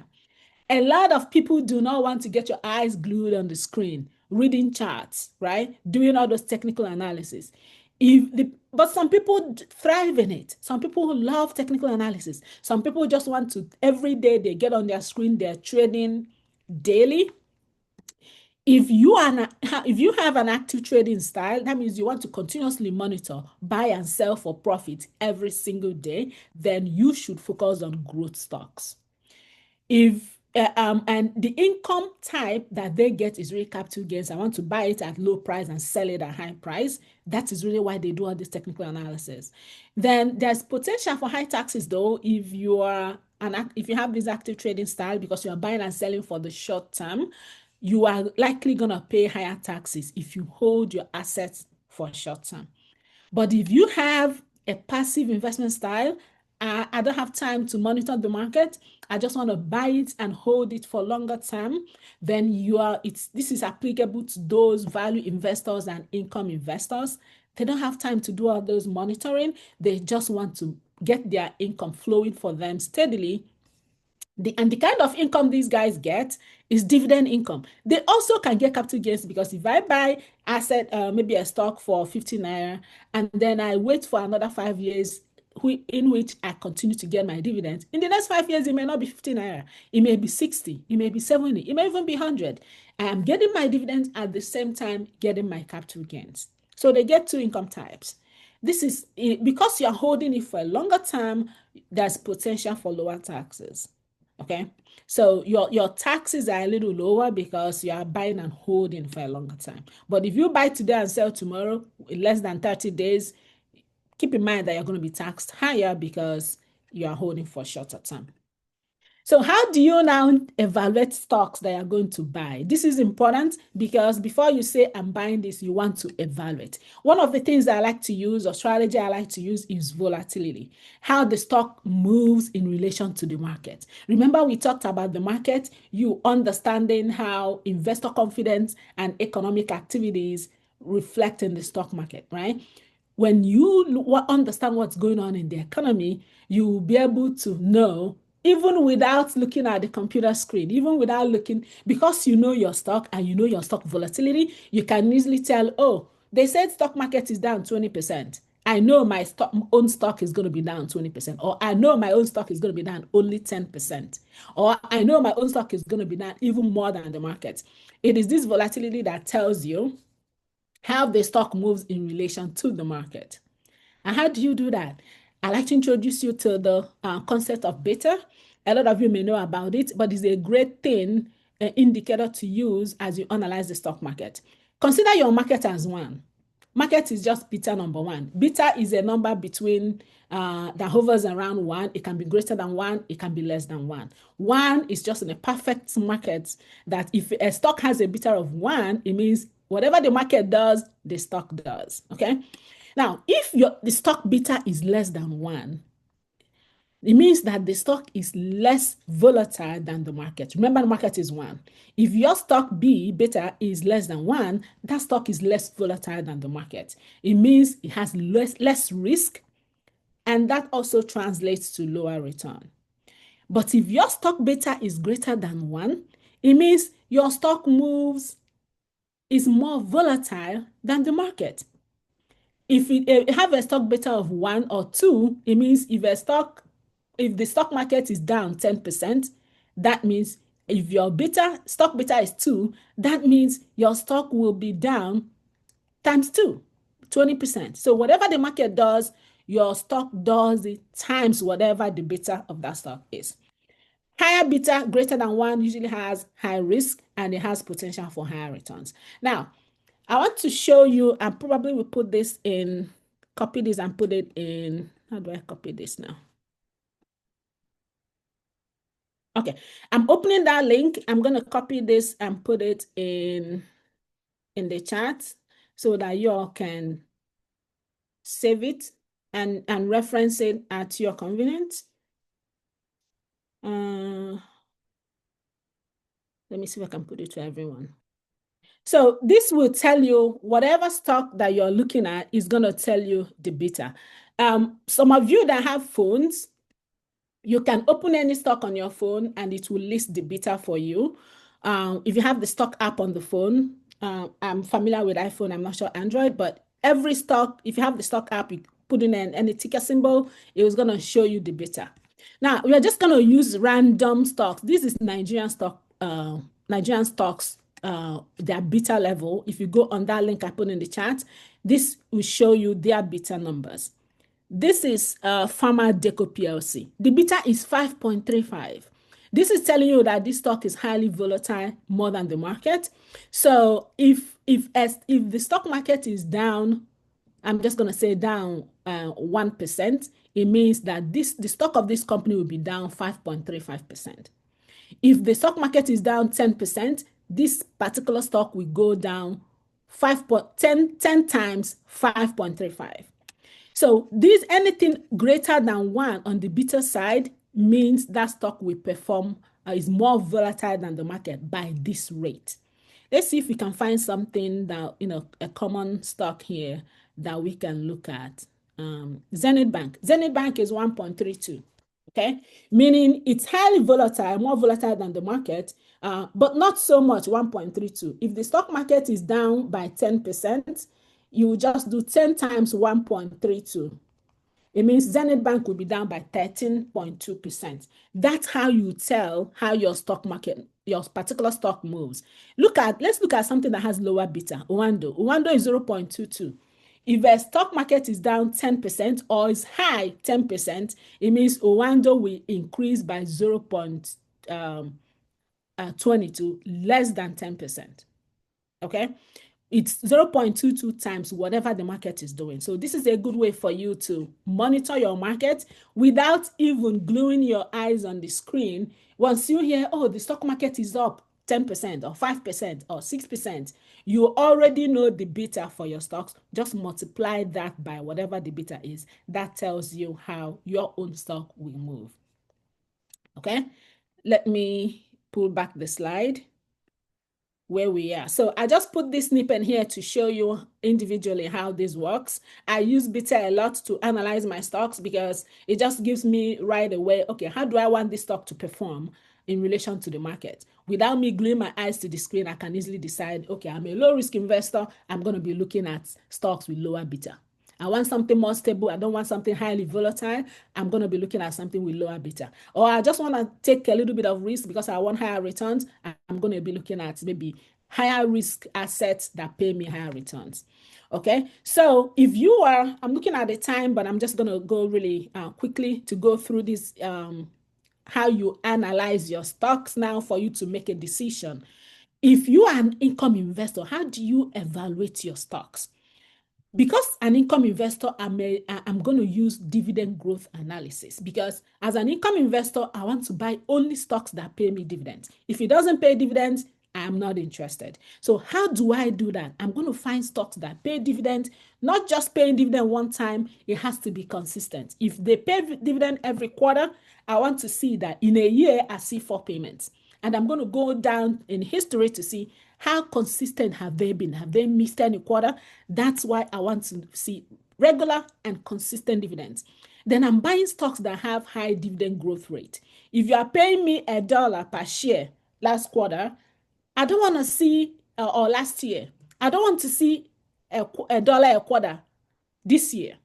A lot of people do not want to get your eyes glued on the screen, reading charts, right? Doing all those technical analysis. But some people thrive in it. Some people love technical analysis. Some people just want to, every day they get on their screen, they're trading daily. If you have an active trading style, that means you want to continuously monitor, buy and sell for profit every single day, then you should focus on growth stocks. And the income type that they get is really capital gains. I want to buy it at low price and sell it at high price. That is really why they do all this technical analysis. Then there's potential for high taxes though if you have this active trading style because you are buying and selling for the short term. You are likely going to pay higher taxes if you hold your assets for short term. But if you have a passive investment style, I don't have time to monitor the market, I just want to buy it and hold it for longer term, then this is applicable to those value investors and income investors. They don't have time to do all those monitoring. They just want to get their income flowing for them steadily. The kind of income these guys get is dividend income. They also can get capital gains because if I buy maybe a stock for 50 naira, and then I wait for another 5 years in which I continue to get my dividends, in the next 5 years, it may not be 50 naira. It may be 60, it may be 70, it may even be 100. I am getting my dividends at the same time getting my capital gains. So they get two income types. This is because you're holding it for a longer term, there's potential for lower taxes. Okay, so your taxes are a little lower because you are buying and holding for a longer time. But if you buy today and sell tomorrow in less than 30 days, keep in mind that you're going to be taxed higher because you are holding for a shorter term. So how do you now evaluate stocks that you're going to buy? This is important because before you say, I'm buying this, you want to evaluate. One of the things that I like to use or strategy I like to use is volatility, how the stock moves in relation to the market. Remember, we talked about the market, you understanding how investor confidence and economic activities reflect in the stock market, right? When you understand what's going on in the economy, you will be able to know, even without looking at the computer screen, even without looking, because you know your stock and you know your stock volatility, you can easily tell, oh, they said stock market is down 20%. I know my own stock is going to be down 20%, or I know my own stock is going to be down only 10%, or I know my own stock is going to be down even more than the market. It is this volatility that tells you how the stock moves in relation to the market. And how do you do that? I'd like to introduce you to the concept of beta. A lot of you may know about it, but it's a great thing, indicator to use as you analyze the stock market. Consider your market as one. Market is just beta number one. Beta is a number between that hovers around 1. It can be greater than 1. It can be less than 1. 1 is just in a perfect market that if a stock has a beta of 1, it means whatever the market does, the stock does. Okay. Now, if the stock beta is less than 1, it means that the stock is less volatile than the market. Remember, the market is 1. If your stock beta is less than 1, that stock is less volatile than the market. It means it has less risk, and that also translates to lower return. But if your stock beta is greater than 1, it means your stock is more volatile than the market. If you have a stock beta of 1 or 2, it means if a stock if the stock market is down 10%, that means if your stock beta is 2, that means your stock will be down times 2, 20%. So whatever the market does, your stock does it times whatever the beta of that stock is. Higher beta greater than 1 usually has high risk and it has potential for higher returns. Now, I want to show you, I probably will put this in, copy this and put it in, how do I copy this now? Okay, I'm opening that link. I'm going to copy this and put it in the chat so that you all can save it and reference it at your convenience. Let me see if I can put it to everyone. So this will tell you whatever stock that you're looking at is going to tell you the beta. Some of you that have phones, you can open any stock on your phone and it will list the beta for you. If you have the stock app on the phone, I'm familiar with iPhone, I'm not sure Android, but every stock, if you have the stock app, you put in any ticker symbol, it was going to show you the beta. Now, we are just going to use random stocks. This is Nigerian stocks, their beta level. If you go on that link I put in the chat, this will show you their beta numbers. This is Pharma Deco PLC. The beta is 5.35. This is telling you that this stock is highly volatile, more than the market. So if the stock market is down, I'm just going to say down 1%, it means that the stock of this company will be down 5.35%. If the stock market is down 10%, this particular stock will go down 10 times 5.35. So anything greater than 1 on the beta side means that stock will perform, is more volatile than the market by this rate. Let's see if we can find something that, a common stock here that we can look at. Zenith Bank. Zenith Bank is 1.32. Okay, meaning it's highly volatile, more volatile than the market, but not so much, 1.32. If the stock market is down by 10%, you will just do 10 times 1.32. It means Zenith Bank will be down by 13.2%. That's how you tell how your stock market, your particular stock moves. Let's look at something that has lower beta. Owando. Owando is 0.22. If a stock market is down 10% or is high 10%, it means Owando will increase by 0.22, less than 10%. Okay? It's 0.22 times whatever the market is doing. So this is a good way for you to monitor your market without even gluing your eyes on the screen. Once you hear, oh, the stock market is up 10% or 5% or 6%, you already know the beta for your stocks. Just multiply that by whatever the beta is. That tells you how your own stock will move. Okay, let me pull back the slide where we are. So I just put this snippet here to show you individually how this works. I use beta a lot to analyze my stocks because it just gives me right away, okay, how do I want this stock to perform in relation to the market? Without me gluing my eyes to the screen, I can easily decide, okay, I'm a low risk investor. I'm going to be looking at stocks with lower beta. I want something more stable. I don't want something highly volatile. I'm going to be looking at something with lower beta. Or I just want to take a little bit of risk because I want higher returns. I'm going to be looking at maybe higher risk assets that pay me higher returns. Okay, so if you are, I'm looking at the time, but I'm just going to go really quickly to go through this, how you analyze your stocks now for you to make a decision. If you are an income investor, how do you evaluate your stocks? Because an income investor, I'm going to use dividend growth analysis because as an income investor, I want to buy only stocks that pay me dividends. If it doesn't pay dividends, I'm not interested. So how do I do that? I'm going to find stocks that pay dividends, not just paying dividend one time. It has to be consistent. If they pay dividend every quarter, I want to see that in a year, I see 4 payments. And I'm going to go down in history to see how consistent have they been. Have they missed any quarter? That's why I want to see regular and consistent dividends. Then I'm buying stocks that have high dividend growth rate. If you are paying me $1 per share last quarter, I don't want to see, or last year, I don't want to see $1 a quarter this year.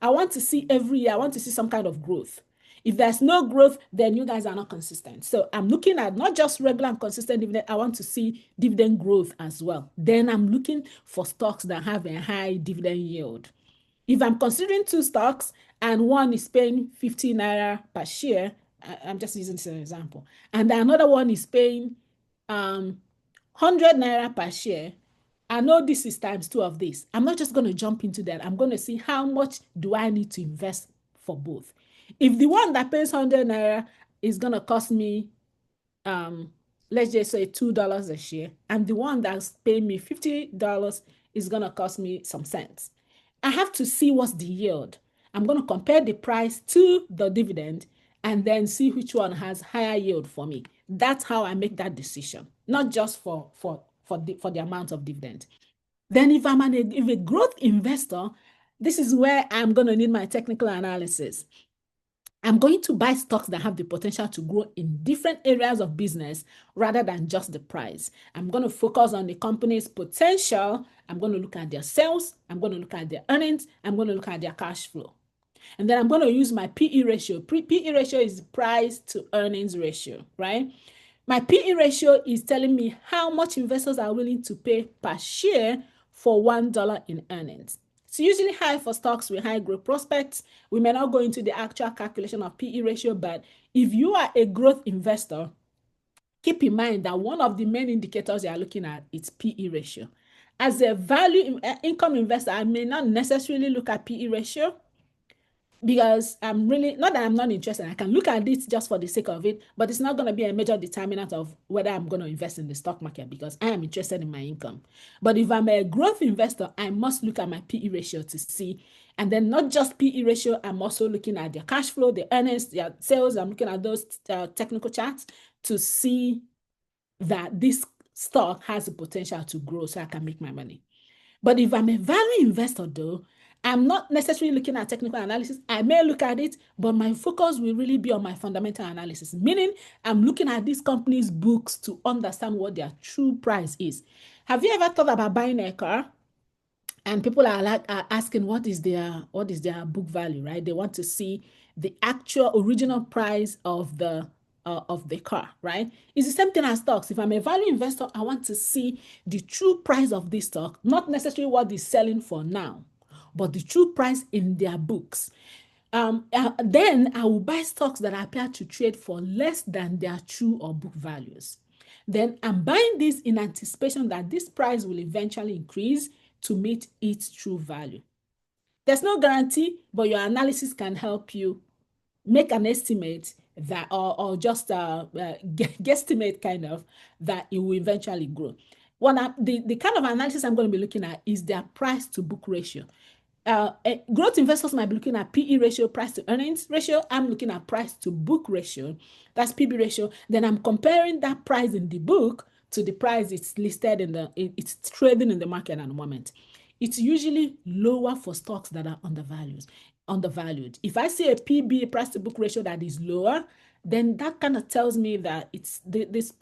I want to see every year, I want to see some kind of growth. If there's no growth, then you guys are not consistent. So I'm looking at not just regular and consistent dividend. I want to see dividend growth as well. Then I'm looking for stocks that have a high dividend yield. If I'm considering two stocks and one is paying 50 naira per share, I'm just using this as an example, and another one is paying 100 naira per share, I know this is times 2 of this. I'm not just going to jump into that. I'm going to see how much do I need to invest for both. If the one that pays 100 naira is going to cost me, let's just say $2 a share, and the one that's paying me $50 is going to cost me some cents, I have to see what's the yield. I'm going to compare the price to the dividend and then see which one has higher yield for me. That's how I make that decision, not just for the amount of dividend. Then if I'm if a growth investor, this is where I'm going to need my technical analysis. I'm going to buy stocks that have the potential to grow in different areas of business rather than just the price. I'm going to focus on the company's potential. I'm going to look at their sales. I'm going to look at their earnings. I'm going to look at their cash flow. And then I'm going to use my PE ratio. PE ratio is price to earnings ratio, right? My PE ratio is telling me how much investors are willing to pay per share for $1 in earnings. It's usually high for stocks with high growth prospects. We may not go into the actual calculation of PE ratio, but if you are a growth investor, keep in mind that one of the main indicators you are looking at is PE ratio. As a value income investor, I may not necessarily look at PE ratio, because I'm really, not that I'm not interested, I can look at it just for the sake of it, but it's not going to be a major determinant of whether I'm going to invest in the stock market because I am interested in my income. But if I'm a growth investor, I must look at my PE ratio to see, and then not just PE ratio, I'm also looking at their cash flow, their earnings, their sales. I'm looking at those technical charts to see that this stock has the potential to grow so I can make my money. But if I'm a value investor though, I'm not necessarily looking at technical analysis. I may look at it, but my focus will really be on my fundamental analysis, meaning I'm looking at these companies' books to understand what their true price is. Have you ever thought about buying a car? And people are asking what is their book value, right? They want to see the actual original price of the car, right? It's the same thing as stocks. If I'm a value investor, I want to see the true price of this stock, not necessarily what it's selling for now, but the true price in their books. Then I will buy stocks that appear to trade for less than their true or book values. Then I'm buying this in anticipation that this price will eventually increase to meet its true value. There's no guarantee, but your analysis can help you make an estimate that, or just guesstimate kind of, that it will eventually grow. The kind of analysis I'm going to be looking at is their price to book ratio. Growth investors might be looking at PE ratio, price to earnings ratio. I'm looking at price to book ratio, that's PB ratio. Then I'm comparing that price in the book to the price it's listed it's trading in the market at the moment. It's usually lower for stocks that are undervalued. If I see a PB, price to book ratio, that is lower, then that kind of tells me that this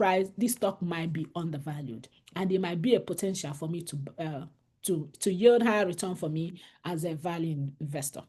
stock might be undervalued, and it might be a potential for me to yield higher return for me as a value investor.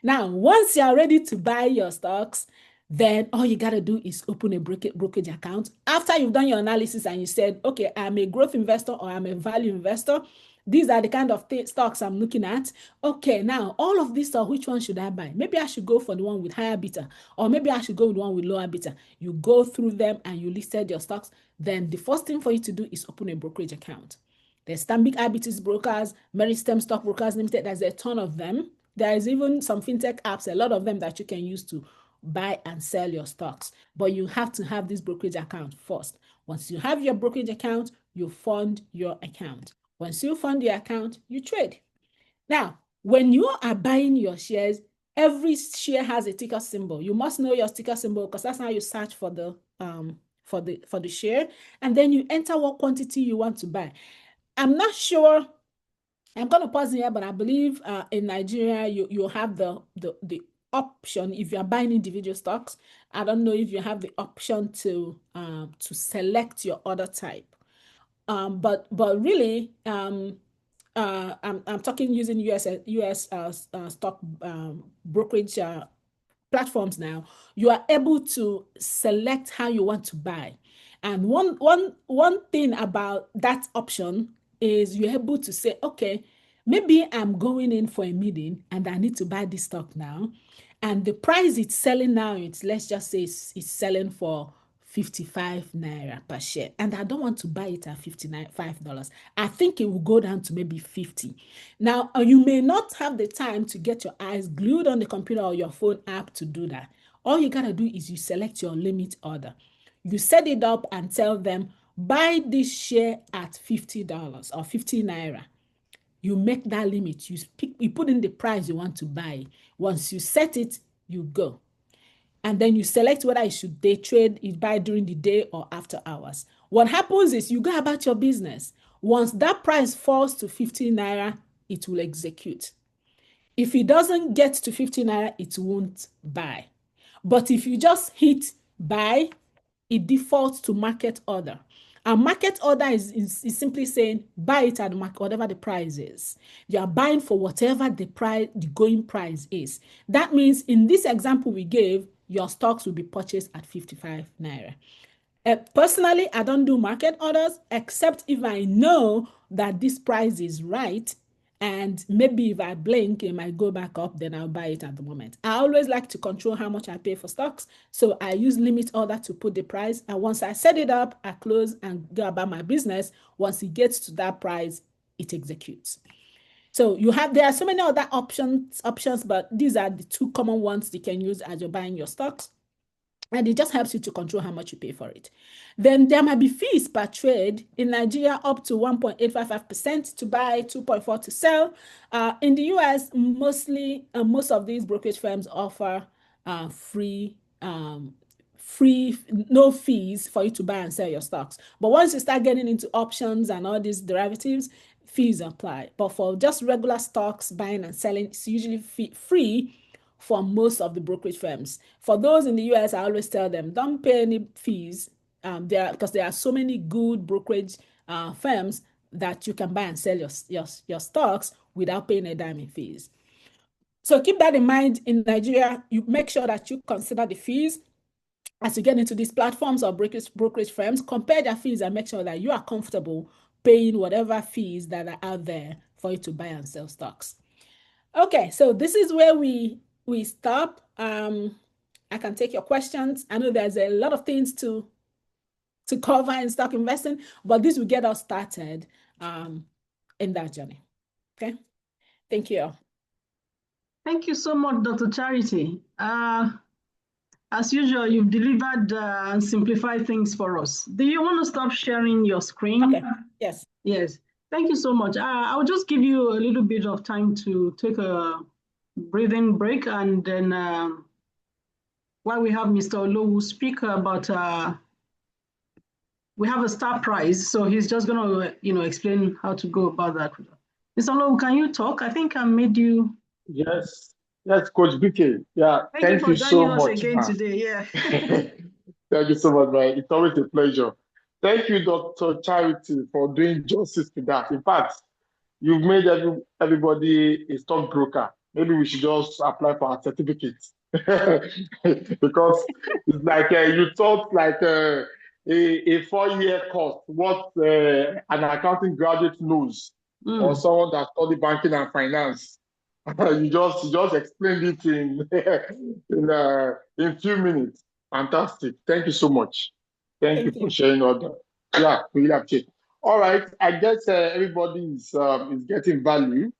Now, once you're ready to buy your stocks, then all you got to do is open a brokerage account. After you've done your analysis and you said, okay, I'm a growth investor or I'm a value investor, these are the kind of stocks I'm looking at. Okay, now all of these stocks, which one should I buy? Maybe I should go for the one with higher beta, or maybe I should go with the one with lower beta. You go through them and you listed your stocks. Then the first thing for you to do is open a brokerage account. There's Stanbic IBTC brokers, Meristem Stock Brokers Limited. There's a ton of them. There is even some fintech apps, a lot of them that you can use to buy and sell your stocks. But you have to have this brokerage account first. Once you have your brokerage account, you fund your account. Once you fund your account, you trade. Now, when you are buying your shares, every share has a ticker symbol. You must know your ticker symbol because that's how you search for the share, and then you enter what quantity you want to buy. I'm not sure. I'm going to pause here, but I believe in Nigeria, you have the option if you are buying individual stocks. I don't know if you have the option to select your order type. But really, I'm talking using US stock brokerage platforms now, you are able to select how you want to buy. And one thing about that option is you're able to say, okay, maybe I'm going in for a meeting and I need to buy this stock now. And the price it's selling now, let's just say it's selling for 55 naira per share. And I don't want to buy it at $55. I think it will go down to maybe 50. Now, you may not have the time to get your eyes glued on the computer or your phone app to do that. All you got to do is you select your limit order. You set it up and tell them, buy this share at $50 or 50 naira. You make that limit. You put in the price you want to buy. Once you set it, you go. And then you select whether you should day trade, it buy during the day or after hours. What happens is you go about your business. Once that price falls to 50 naira, it will execute. If it doesn't get to 50 naira, it won't buy. But if you just hit buy, it defaults to market order. A market order is simply saying buy it at whatever the price is. You are buying for whatever the going price is. That means in this example we gave, your stocks will be purchased at 55 naira. Personally, I don't do market orders except if I know that this price is right. And maybe if I blink, it might go back up, then I'll buy it at the moment. I always like to control how much I pay for stocks. So I use limit order to put the price. And once I set it up, I close and go about my business. Once it gets to that price, it executes. So there are so many other options, but these are the two common ones you can use as you're buying your stocks. And it just helps you to control how much you pay for it. Then there might be fees per trade. In Nigeria, up to 1.855% to buy, 2.4% to sell. In the US, most of these brokerage firms offer no fees for you to buy and sell your stocks. But once you start getting into options and all these derivatives, fees apply. But for just regular stocks, buying and selling, it's usually free for most of the brokerage firms. For those in the US, I always tell them, don't pay any fees because there are so many good brokerage firms that you can buy and sell your stocks without paying a dime in fees. So keep that in mind. In Nigeria, you make sure that you consider the fees as you get into these platforms or brokerage firms. Compare their fees and make sure that you are comfortable paying whatever fees that are out there for you to buy and sell stocks. Okay, so this is where we stop. I can take your questions. I know there's a lot of things to cover in stock investing, but this will get us started in that journey. Okay, thank you. Thank you so much, Dr. Charity. As usual, you've delivered and simplified things for us. Do you want to stop sharing your screen? Okay, yes. Yes, thank you so much. I'll just give you a little bit of time to take a breathing break, and then while we have Mr. Olowu speak about, we have a star prize, so he's just going to, explain how to go about that. Mr. Olowu, can you talk? I think I made you. Yes, Coach BK. Yeah, thank you so much again today. Yeah. Thank you so much, man. It's always a pleasure. Thank you, Dr. Charity, for doing justice to that. In fact, you've made everybody a stockbroker. Maybe we should just apply for our certificates because it's like you taught like a 4-year course what an accounting graduate knows, or someone that studied banking and finance. You just explained it in 2 minutes. Fantastic. Thank you so much. Thank you for sharing all that. Yeah, we really appreciate it. All right. I guess everybody is getting value.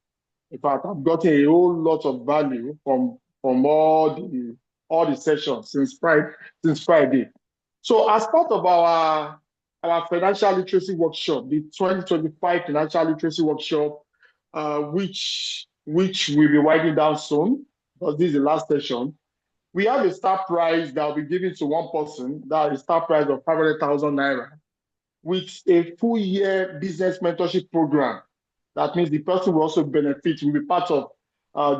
In fact, I've gotten a whole lot of value from all the sessions since Friday. So as part of our financial literacy workshop, the 2025 financial literacy workshop, which we'll be winding down soon, because this is the last session. We have a star prize that will be given to one person, that is a star prize of 500,000 naira, with a full year business mentorship program. That means the person will also benefit, will be part of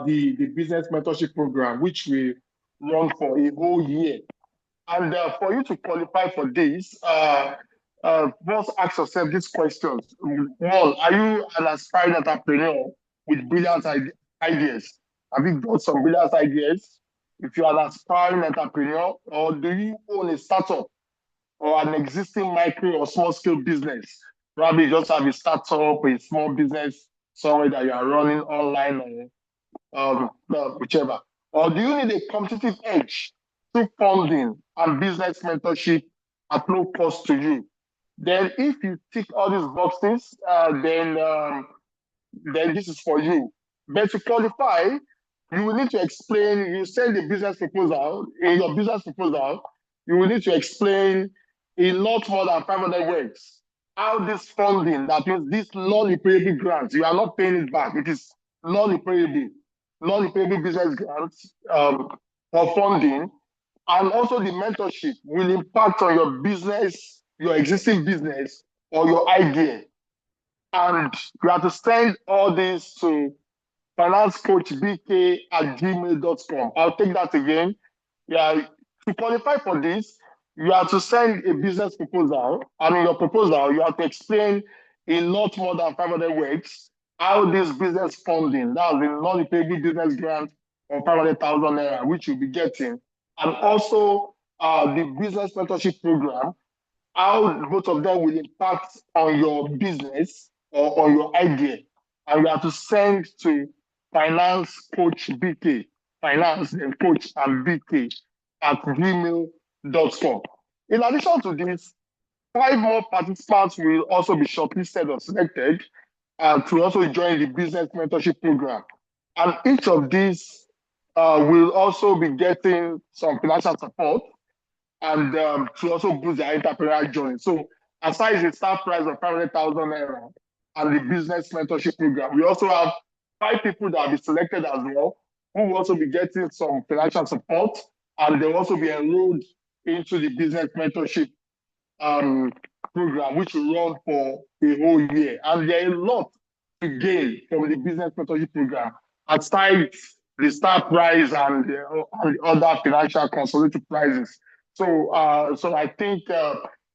the business mentorship program, which we run for a whole year. And for you to qualify for this, first ask yourself these questions. One, are you an aspiring entrepreneur with brilliant ideas? Have you got some brilliant ideas? if you are an aspiring entrepreneur, or do you own a startup or an existing micro or small scale business? Probably you just have a startup, a small business somewhere that you are running online or whichever. Or do you need a competitive edge through funding and business mentorship at no cost to you? Then if you tick all these boxes, then this is for you. But to qualify, you will need to explain, you send the business proposal. In your business proposal, you will need to explain in not more than 500 words how this funding, that means this non-repayable grants, you are not paying it back. It is non-repayable business grants for funding, and also the mentorship will impact on your business, your existing business, or your idea. And you have to send all this to financecoachbk@gmail.com. I'll take that again. Yeah, to qualify for this, you have to send a business proposal, and in your proposal, you have to explain in not more than 500 words how this business funding, that's the non-repayable business grant of 500,000 naira, which you'll be getting, and also the business mentorship program, how both of them will impact on your business or on your idea. And you have to send to financecoachbk, finance and coach and bk @gmail.com. In addition to this, 5 more participants will also be shortlisted or selected to also join the business mentorship program. And each of these will also be getting some financial support and to also boost their entrepreneurial journey. So aside the start price of 500,000 naira and the business mentorship program, we also have 5 people that will be selected as well, who will also be getting some financial support, and they'll also be enrolled into the business mentorship program, which will run for a whole year. And there is a lot to gain from the business mentorship program, aside the start price and the other financial consolidated prizes. So I think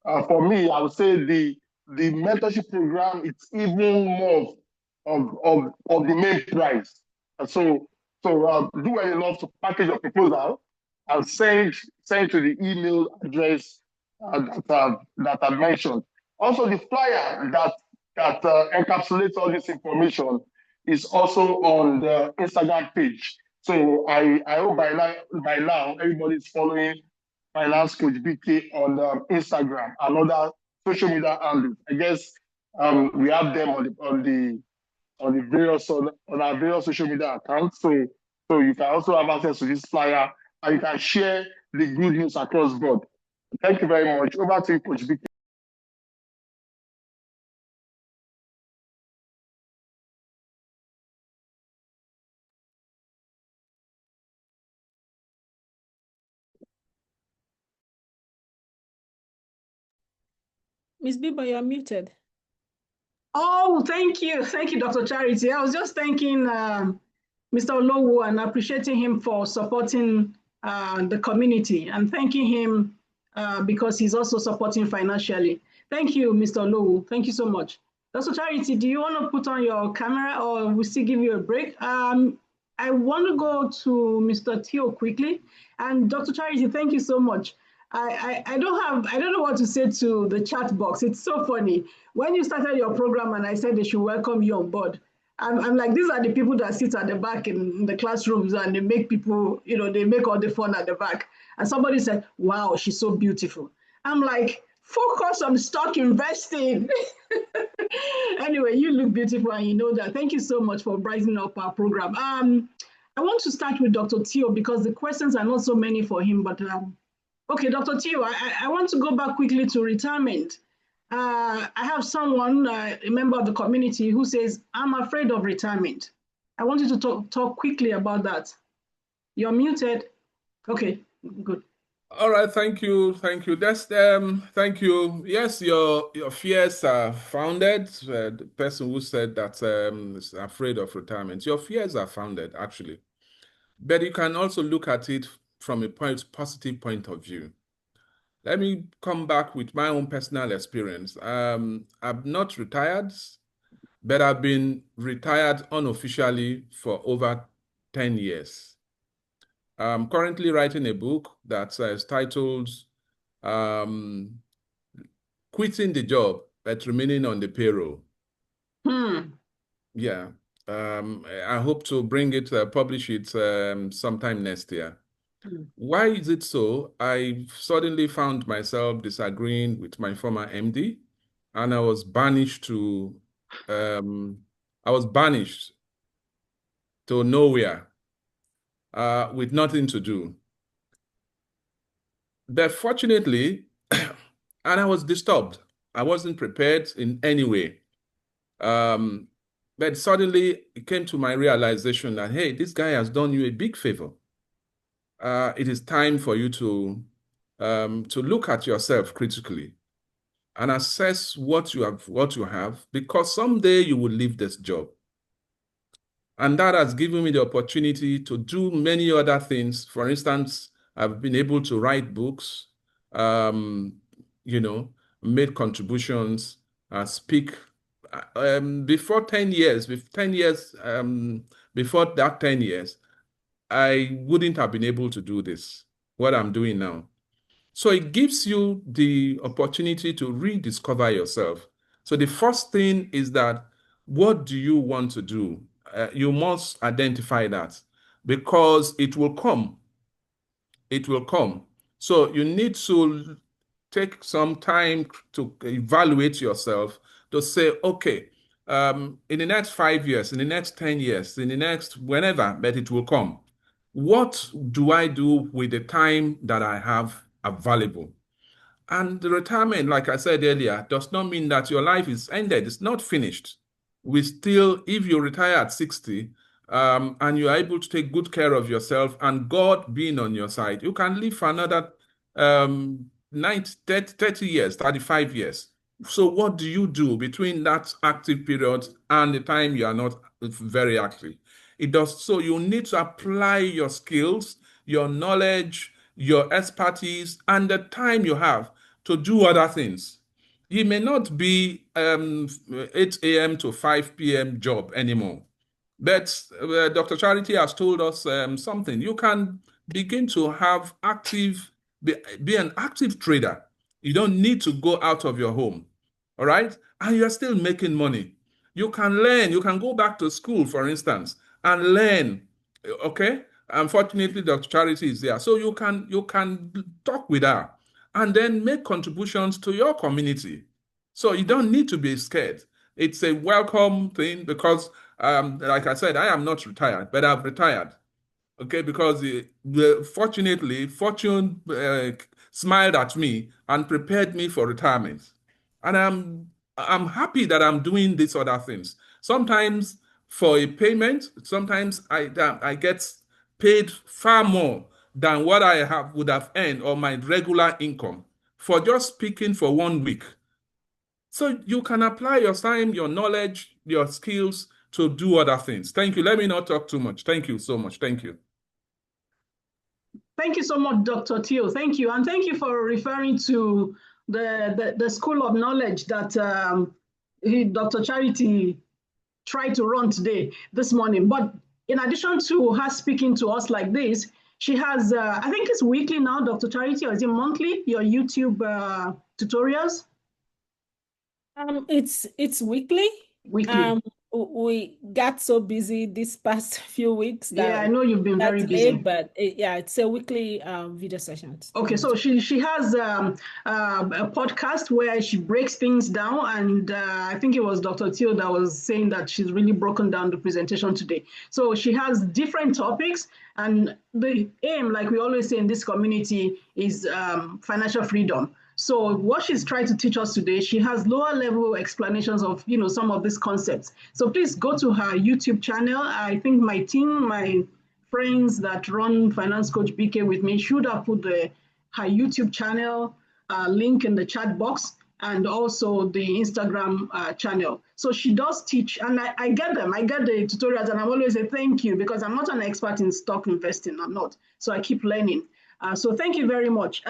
for me, I would say the mentorship program, it's even more of the main prize. So do well enough to package your proposal and send to the email address that I mentioned. Also, the flyer that encapsulates all this information is also on the Instagram page. So I hope by now everybody is following Finance Coach BK on Instagram and other social media handles. I guess we have them on our various social media accounts. So you can also have access to this flyer, and you can share the good news across board. Thank you very much. Over to you, Coach BK. Ms. Bibo, you're muted. Oh, thank you, Dr. Charity. I was just thanking Mr. Olowo and appreciating him for supporting the community, and thanking him because he's also supporting financially. Thank you, Mr. Olowo. Thank you so much. Dr. Charity, do you want to put on your camera, or we still give you a break? I want to go to Mr. Tio quickly. And Dr. Charity, thank you so much. I don't know what to say to the chat box. It's so funny. When you started your program and I said they should welcome you on board, I'm like, these are the people that sit at the back in the classrooms, and they make people, they make all the fun at the back. And somebody said, wow, she's so beautiful. I'm like, focus on stock investing. Anyway, you look beautiful, and you know that. Thank you so much for brightening up our program. I want to start with Dr. Tio, because the questions are not so many for him, but okay, Dr. Tio, I want to go back quickly to retirement. I have someone, a member of the community, who says, I'm afraid of retirement. I want you to talk quickly about that. You're muted. Okay, good. All right, thank you. Thank you. Thank you. Yes, your fears are founded. The person who said that is afraid of retirement, your fears are founded, actually. But you can also look at it from a positive point of view. Let me come back with my own personal experience. I'm not retired, but I've been retired unofficially for over 10 years. I'm currently writing a book that is titled Quitting the Job but Remaining on the Payroll. Yeah. I hope to bring it, publish it sometime next year. Why is it so? I suddenly found myself disagreeing with my former MD, and I was banished to nowhere with nothing to do. But fortunately, and I was disturbed. I wasn't prepared in any way. But suddenly it came to my realization that, hey, this guy has done you a big favor. It is time for you to look at yourself critically and assess what you have, because someday you will leave this job. And that has given me the opportunity to do many other things. For instance, I've been able to write books, made contributions, speak. Before 10 years, before that 10 years, I wouldn't have been able to do this, what I'm doing now. So it gives you the opportunity to rediscover yourself. So the first thing is that, what do you want to do? You must identify that, because it will come. It will come. So you need to take some time to evaluate yourself, to say, okay, in the next 5 years, in the next 10 years, in the next whenever, but it will come. What do I do with the time that I have available? And the retirement, like I said earlier, does not mean that your life is ended. It's not finished. We still, if you retire at 60, and you are able to take good care of yourself and God being on your side, you can live for another 30 years, 35 years. So what do you do between that active period and the time you are not very active? So you need to apply your skills, your knowledge, your expertise, and the time you have to do other things. It may not be 8 a.m. to 5 p.m. job anymore. But Dr. Charity has told us something. You can begin to have be an active trader. You don't need to go out of your home, all right? And you're still making money. You can learn. You can go back to school, for instance, and learn, okay? Unfortunately, Dr. Charity is there. So you can talk with her and then make contributions to your community. So you don't need to be scared. It's a welcome thing, because like I said, I am not retired, but I've retired. Okay, because fortunately, fortune smiled at me and prepared me for retirement. And I'm happy that I'm doing these other things. Sometimes for a payment, sometimes I get paid far more than what I would have earned on my regular income for just speaking for 1 week. So you can apply your time, your knowledge, your skills to do other things. Thank you. Let me not talk too much. Thank you so much. Thank you. Thank you so much, Dr. Teo. Thank you. And thank you for referring to the School of Knowledge that Dr. Charity tried to run this morning. But in addition to her speaking to us like this, she has, I think it's weekly now, Dr. Charity, or is it monthly, your YouTube tutorials? It's weekly. Weekly. We got so busy this past few weeks that I know you've been very busy. But it's a weekly video sessions. Okay, so she has a podcast where she breaks things down, and I think it was Dr. Teo that was saying that she's really broken down the presentation today. So she has different topics, and the aim, like we always say in this community, is financial freedom. So what she's trying to teach us today, she has lower level explanations of, some of these concepts. So please go to her YouTube channel. I think my team, my friends that run Finance Coach BK with me should have put her YouTube channel link in the chat box, and also the Instagram channel. So she does teach, and I get them. I get the tutorials, and I always say thank you, because I'm not an expert in stock investing. I'm not. So I keep learning. So thank you very much.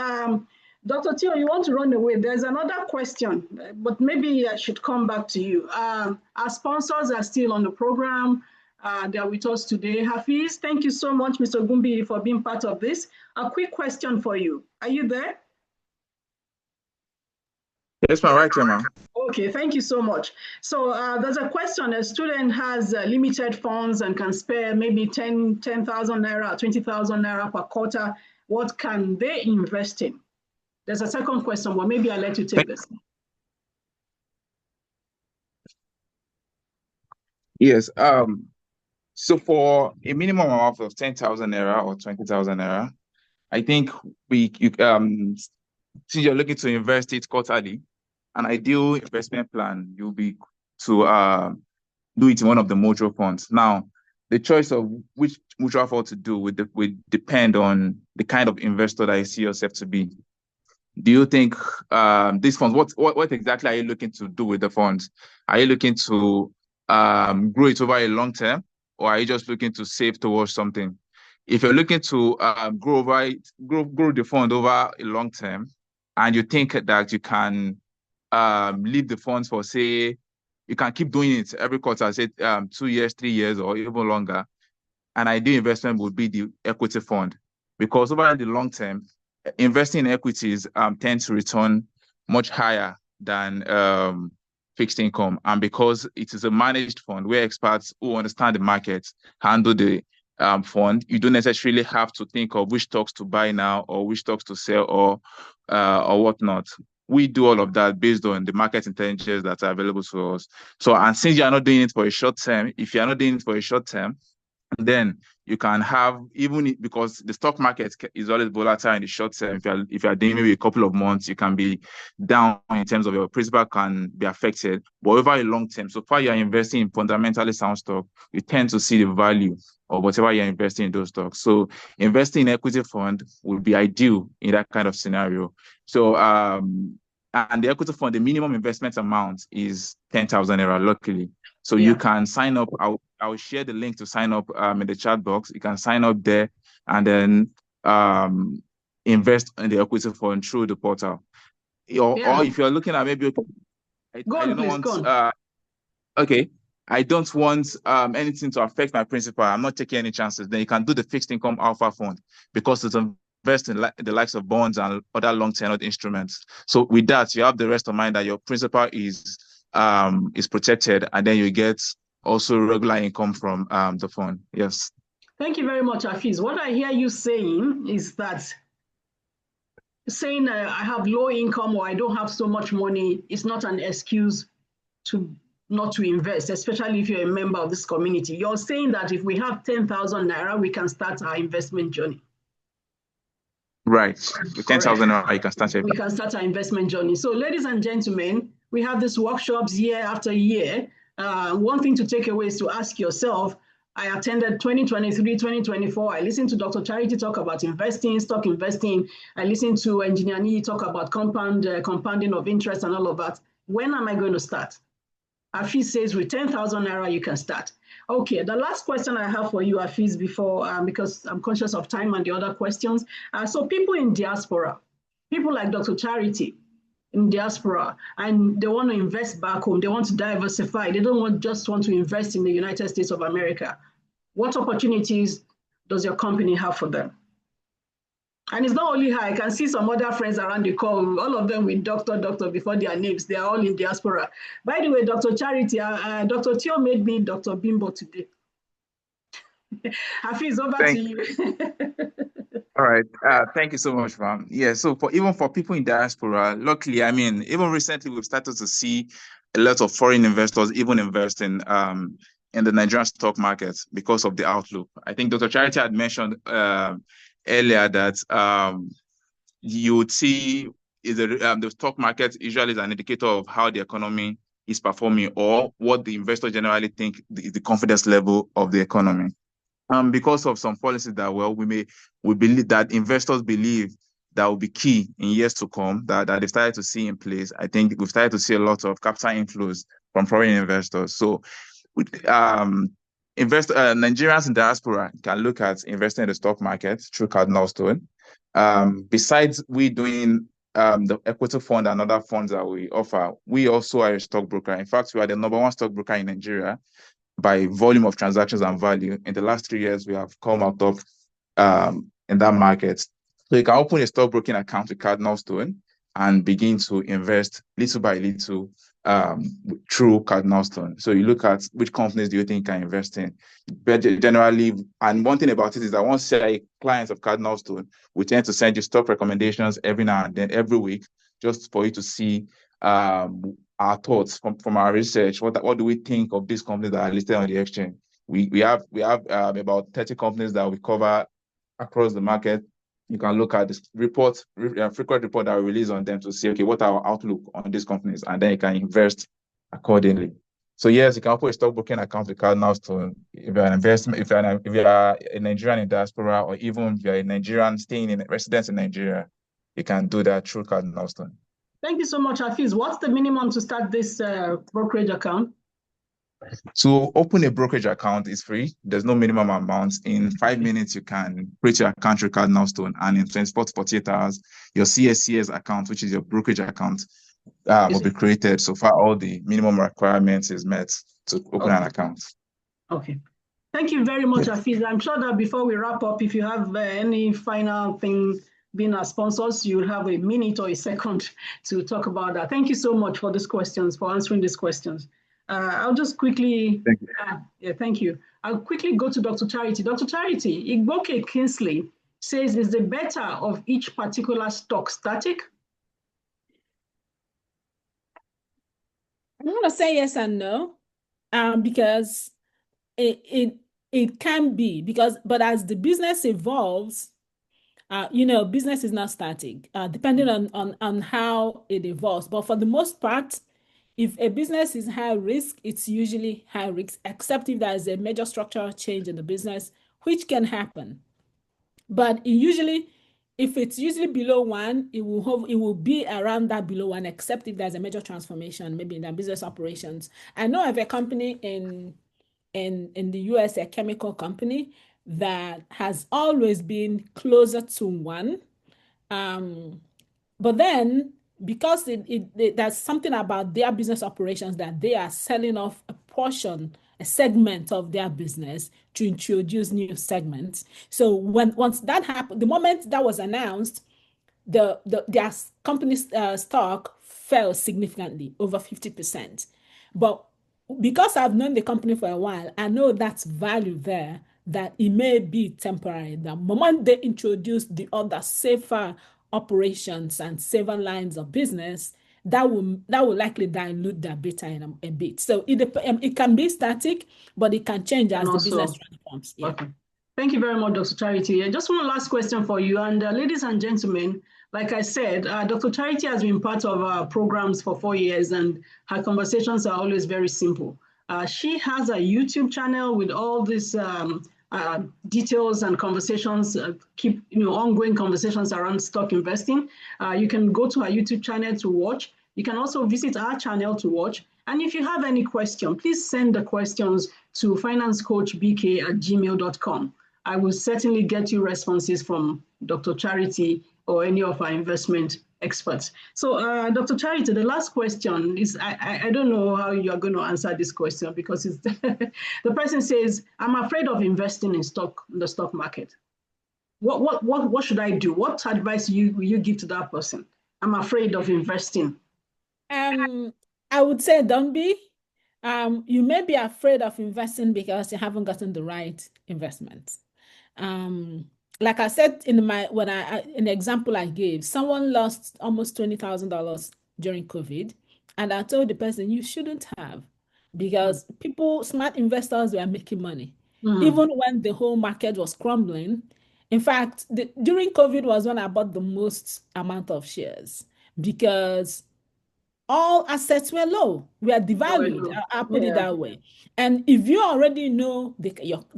Dr. Teo, you want to run away? There's another question, but maybe I should come back to you. Our sponsors are still on the program. They are with us today. Hafiz, thank you so much, Mr. Gumbi, for being part of this. A quick question for you. Are you there? Yes, ma'am. Right here, ma'am. Okay, thank you so much. So there's a question. A student has limited funds and can spare maybe 10,000 naira, 20,000 naira per quarter. What can they invest in? There's a second question, but maybe I'll let you take this. Yes. So for a minimum amount of 10,000 naira or 20,000 naira, I think since you're looking to invest it quarterly, an ideal investment plan you'll be to do it in one of the mutual funds. Now, the choice of which mutual fund to do would depend on the kind of investor that you see yourself to be. Do you think these funds, what exactly are you looking to do with the funds? Are you looking to grow it over a long term, or are you just looking to save towards something? If you're looking to grow the fund over a long term, and you think that you can leave the funds for, say, you can keep doing it every quarter, say 2 years, 3 years, or even longer, an ideal investment would be the equity fund, because over the long term, investing in equities tends to return much higher than fixed income. And because it is a managed fund where experts who understand the market handle the fund, you don't necessarily have to think of which stocks to buy now or which stocks to sell or whatnot. We do all of that based on the market intelligence that are available to us. So, and since you are not doing it for a short term, if you are not doing it for a short term, then you can have, even because the stock market is always volatile in the short term, if you are doing maybe a couple of months, you can be down in terms of your principal can be affected. But over a long term, so far you're investing in fundamentally sound stock, you tend to see the value of whatever you're investing in those stocks. So investing in equity fund would be ideal in that kind of scenario. So and the equity fund, the minimum investment amount is 10,000 naira, luckily. So you can sign up. I'll share the link to sign up in the chat box. You can sign up there and then invest in the equity fund through the portal. Or if you're looking at maybe, I don't want anything to affect my principal, I'm not taking any chances, then you can do the fixed income alpha fund, because it's invest in the likes of bonds and other long-term instruments. So with that, you have the rest of mind that your principal is protected, and then you get also regular income from the fund. Yes. Thank you very much, Hafiz. What I hear you saying is that saying I have low income or I don't have so much money is not an excuse to not to invest, especially if you're a member of this community. You're saying that if we have 10,000 naira, we can start our investment journey. Right. With 10,000 naira, you can start We can start our investment journey. So, ladies and gentlemen, we have these workshops year after year. One thing to take away is to ask yourself, I attended 2023, 2024. I listened to Dr. Charity talk about investing, stock investing. I listened to Engineer Nii talk about compounding of interest and all of that. When am I going to start? Hafiz says with 10,000 naira, you can start. Okay, the last question I have for you, Hafiz, before, because I'm conscious of time and the other questions. So people in diaspora, people like Dr. Charity in diaspora, and they want to invest back home, they want to diversify, they don't just want to invest in the United States of America. What opportunities does your company have for them? And it's not only her, I can see some other friends around the call, all of them with doctor before their names. They are all in diaspora. By the way, Dr. Charity, Dr. Tio made me Dr. Bimbo today. Hafiz, over to you. All right. Thank you so much, ma'am. Yeah, so even for people in diaspora, luckily, I mean, even recently, we've started to see a lot of foreign investors even investing in the Nigerian stock market because of the outlook. I think Dr. Charity had mentioned earlier that you would see the stock market usually is an indicator of how the economy is performing or what the investors generally think is the confidence level of the economy. Because of some policies that we believe that investors believe that will be key in years to come that they've started to see in place. I think we've started to see a lot of capital inflows from foreign investors. So Nigerians in diaspora can look at investing in the stock market through Cardinal Stone. Besides we doing the equity fund and other funds that we offer, we also are a stockbroker. In fact, we are the #1 stockbroker in Nigeria by volume of transactions and value. In the last 3 years, we have come out top in that market. So you can open a stockbroking account with Cardinal Stone and begin to invest little by little through Cardinal Stone. So you look at which companies do you think you can invest in. But generally, and one thing about it is that once you're clients of Cardinal Stone, we tend to send you stock recommendations every now and then, every week, just for you to see our thoughts from our research. What do we think of these companies that are listed on the exchange? We have about 30 companies that we cover across the market. You can look at this frequent report that we release on them to see, okay, what are our outlook on these companies, and then you can invest accordingly. So yes, you can open a stockbroking account with Cardinal Stone. If you're an investment, if you are a Nigerian in diaspora, or even if you're a Nigerian staying in residence in Nigeria, you can do that through Cardinal Stone. Thank you so much, Hafiz. What's the minimum to start this brokerage account? To open a brokerage account is free. There's no minimum amount. In 5 minutes, you can create your account through Cardinal Stone, and in 24 to 48 hours, your CSCS account, which is your brokerage account, will be created. So far, all the minimum requirements is met to open an account. Okay. Thank you very much, Hafiz. I'm sure that before we wrap up, if you have any final thing, being our sponsors, you'll have a minute or a second to talk about that. Thank you so much for these questions, for answering these questions. I'll just quickly, thank you. I'll quickly go to Dr. Charity. Dr. Charity, Igboke Kingsley says, is the beta of each particular stock static? I'm going to say yes and no, because it can be, but as the business evolves, business is not static, depending on how it evolves. But for the most part, if a business is high risk, it's usually high risk, except if there is a major structural change in the business, which can happen. But if it's usually below 1, it will be around that below 1, except if there's a major transformation, maybe in their business operations. I know of a company in the US, a chemical company that has always been closer to 1. But then, because there's something about their business operations that they are selling off a segment of their business to introduce new segments. So once that happened, the moment that was announced, their company's stock fell significantly, over 50%. But because I've known the company for a while, I know that's value there, that it may be temporary. The moment they introduce the other safer operations and safer lines of business, that will likely dilute their beta in a bit. So it can be static, but it can change as the business transforms. Yeah. Okay. Thank you very much, Dr. Charity. Just one last question for you. And ladies and gentlemen, like I said, Dr. Charity has been part of our programs for 4 years, and her conversations are always very simple. She has a YouTube channel with all these details and conversations, ongoing conversations around stock investing. You can go to our YouTube channel to watch. You can also visit our channel to watch. And if you have any question, please send the questions to financecoachbk@gmail.com. I will certainly get you responses from Dr. Charity or any of our investment experts. So Dr. Charity, the last question is, I don't know how you are going to answer this question, because it's the person says, I'm afraid of investing in the stock market. What should I do? What advice will you give to that person? I'm afraid of investing. I would say don't be. You may be afraid of investing because you haven't gotten the right investment. Like I said in the example I gave, someone lost almost $20,000 during COVID, and I told the person you shouldn't have, because smart investors were making money, even when the whole market was crumbling. In fact, during COVID was when I bought the most amount of shares, because all assets were low, were devalued. I'll put it that way. And if you already know the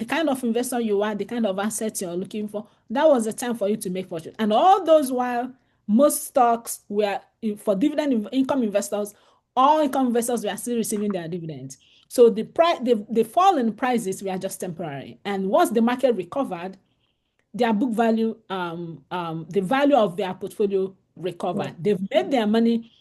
kind of investor you are, the kind of assets you're looking for, that was the time for you to make fortune. And all those while, most stocks were for dividend income investors. All income investors were still receiving their dividends. So the fall in prices were just temporary. And once the market recovered, their book value, the value of their portfolio recovered. They've made their money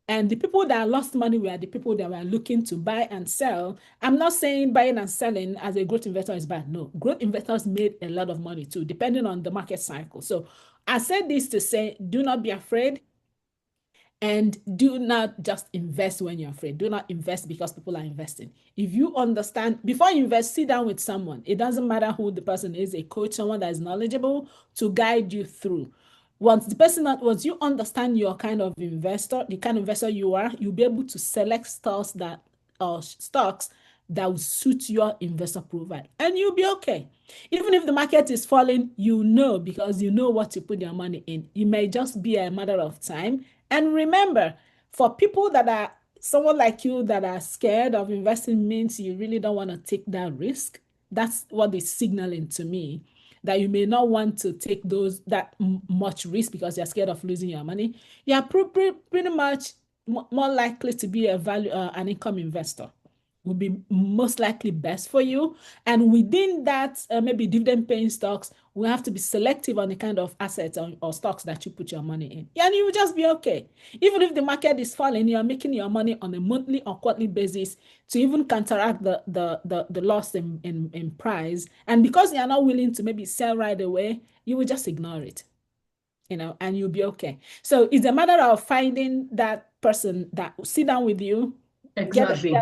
And the people that lost money were the people that were looking to buy and sell. I'm not saying buying and selling as a growth investor is bad. No, growth investors made a lot of money too, depending on the market cycle. So I said this to say, do not be afraid. And do not just invest when you're afraid. Do not invest because people are investing. If you understand, before you invest, sit down with someone. It doesn't matter who the person is, a coach, someone that is knowledgeable to guide you through. Once you understand your kind of investor, the kind of investor you are, you'll be able to select stocks that will suit your investor profile, and you'll be okay. Even if the market is falling, because you know what to put your money in. It may just be a matter of time. And remember, for people that are someone like you that are scared of investing, means you really don't want to take that risk. That's what is signaling to me, that you may not want to take that much risk because you're scared of losing your money. You're pretty much more likely to be an income investor. Will be most likely best for you. And within that, maybe dividend paying stocks, we have to be selective on the kind of assets or stocks that you put your money in. And you will just be okay. Even if the market is falling, you're making your money on a monthly or quarterly basis to even counteract the loss in price. And because you're not willing to maybe sell right away, you will just ignore it, and you'll be okay. So it's a matter of finding that person that will sit down with you, Exactly.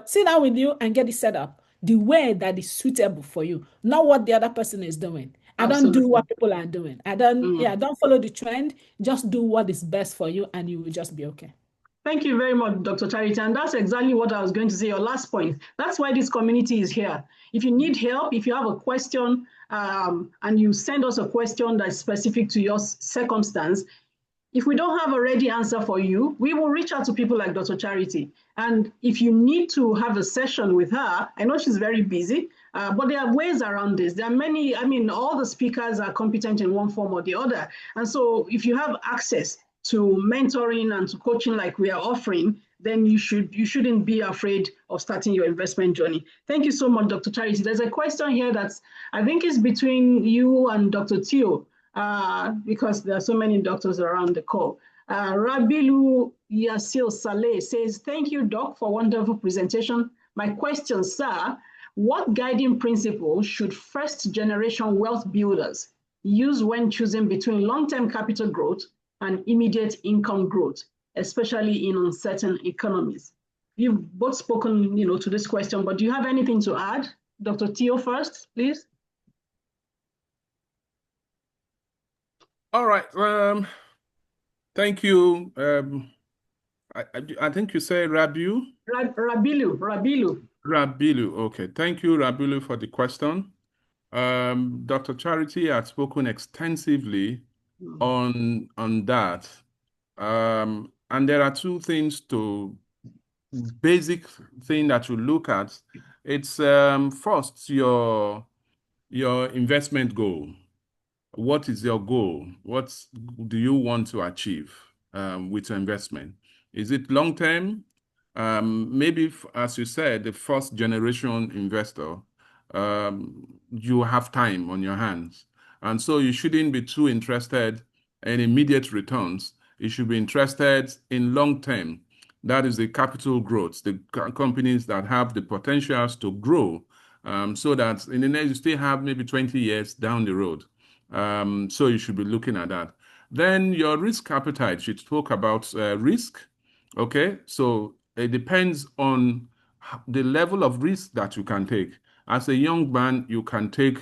Sit down with you and get it set up the way that is suitable for you, not what the other person is doing. I don't do what people are doing. I don't follow the trend. Just do what is best for you, and you will just be okay. Thank you very much, Dr. Charity. And that's exactly what I was going to say, your last point. That's why this community is here. If you need help, if you have a question, and you send us a question that's specific to your circumstance, if we don't have a ready answer for you, we will reach out to people like Dr. Charity. And if you need to have a session with her, I know she's very busy, but there are ways around this. There are many, all the speakers are competent in one form or the other. And so if you have access to mentoring and to coaching like we are offering, then you shouldn't be afraid of starting your investment journey. Thank you so much, Dr. Charity. There's a question here that's, I think is between you and Dr. Teo. Because there are so many doctors around the call. Rabilu Yasil Saleh says, thank you, Doc, for wonderful presentation. My question, sir, what guiding principles should first-generation wealth builders use when choosing between long-term capital growth and immediate income growth, especially in uncertain economies? You've both spoken, to this question, but do you have anything to add? Dr. Teo first, please. All right. Thank you. I think you say Rabiu? Rabilu. Rabilu. Okay. Thank you, Rabilu, for the question. Dr. Charity had spoken extensively on that. And there are two basic thing that you look at. It's first your investment goal. What is your goal? What do you want to achieve with your investment? Is it long-term? Maybe, as you said, the first generation investor, you have time on your hands. And so you shouldn't be too interested in immediate returns. You should be interested in long-term. That is the capital growth, the companies that have the potentials to grow, so that in the next, you still have maybe 20 years down the road. So you should be looking at that. Then your risk appetite, you spoke about risk. Okay, so it depends on the level of risk that you can take. As a young man, you can take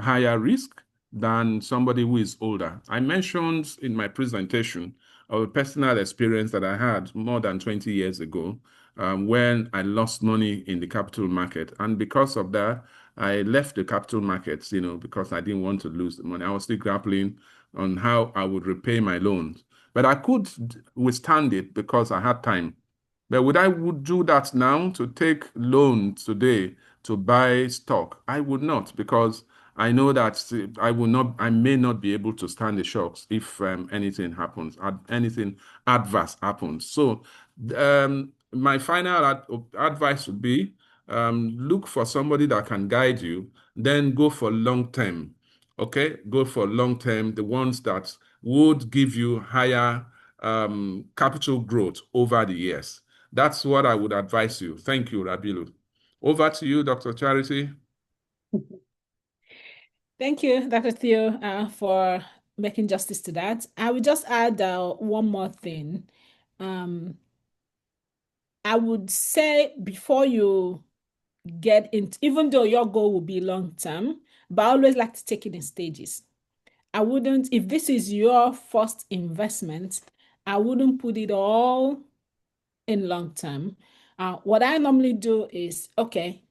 higher risk than somebody who is older. I mentioned in my presentation of a personal experience that I had more than 20 years ago when I lost money in the capital market. And because of that, I left the capital markets, because I didn't want to lose the money. I was still grappling on how I would repay my loans. But I could withstand it because I had time. But would I do that now, to take loans today to buy stock? I would not, because I know that I may not be able to stand the shocks if anything happens, anything adverse happens. So my final advice would be, look for somebody that can guide you, then go for long-term. Okay, go for long-term, the ones that would give you higher capital growth over the years. That's what I would advise you. Thank you, Rabilu. Over to you, Dr. Charity. Thank you, Dr. Theo, for making justice to that. I will just add one more thing. I would say before you get into, even though your goal will be long term, but I always like to take it in stages. I wouldn't, if this is your first investment, I wouldn't put it all in long term. What I normally do is, okay,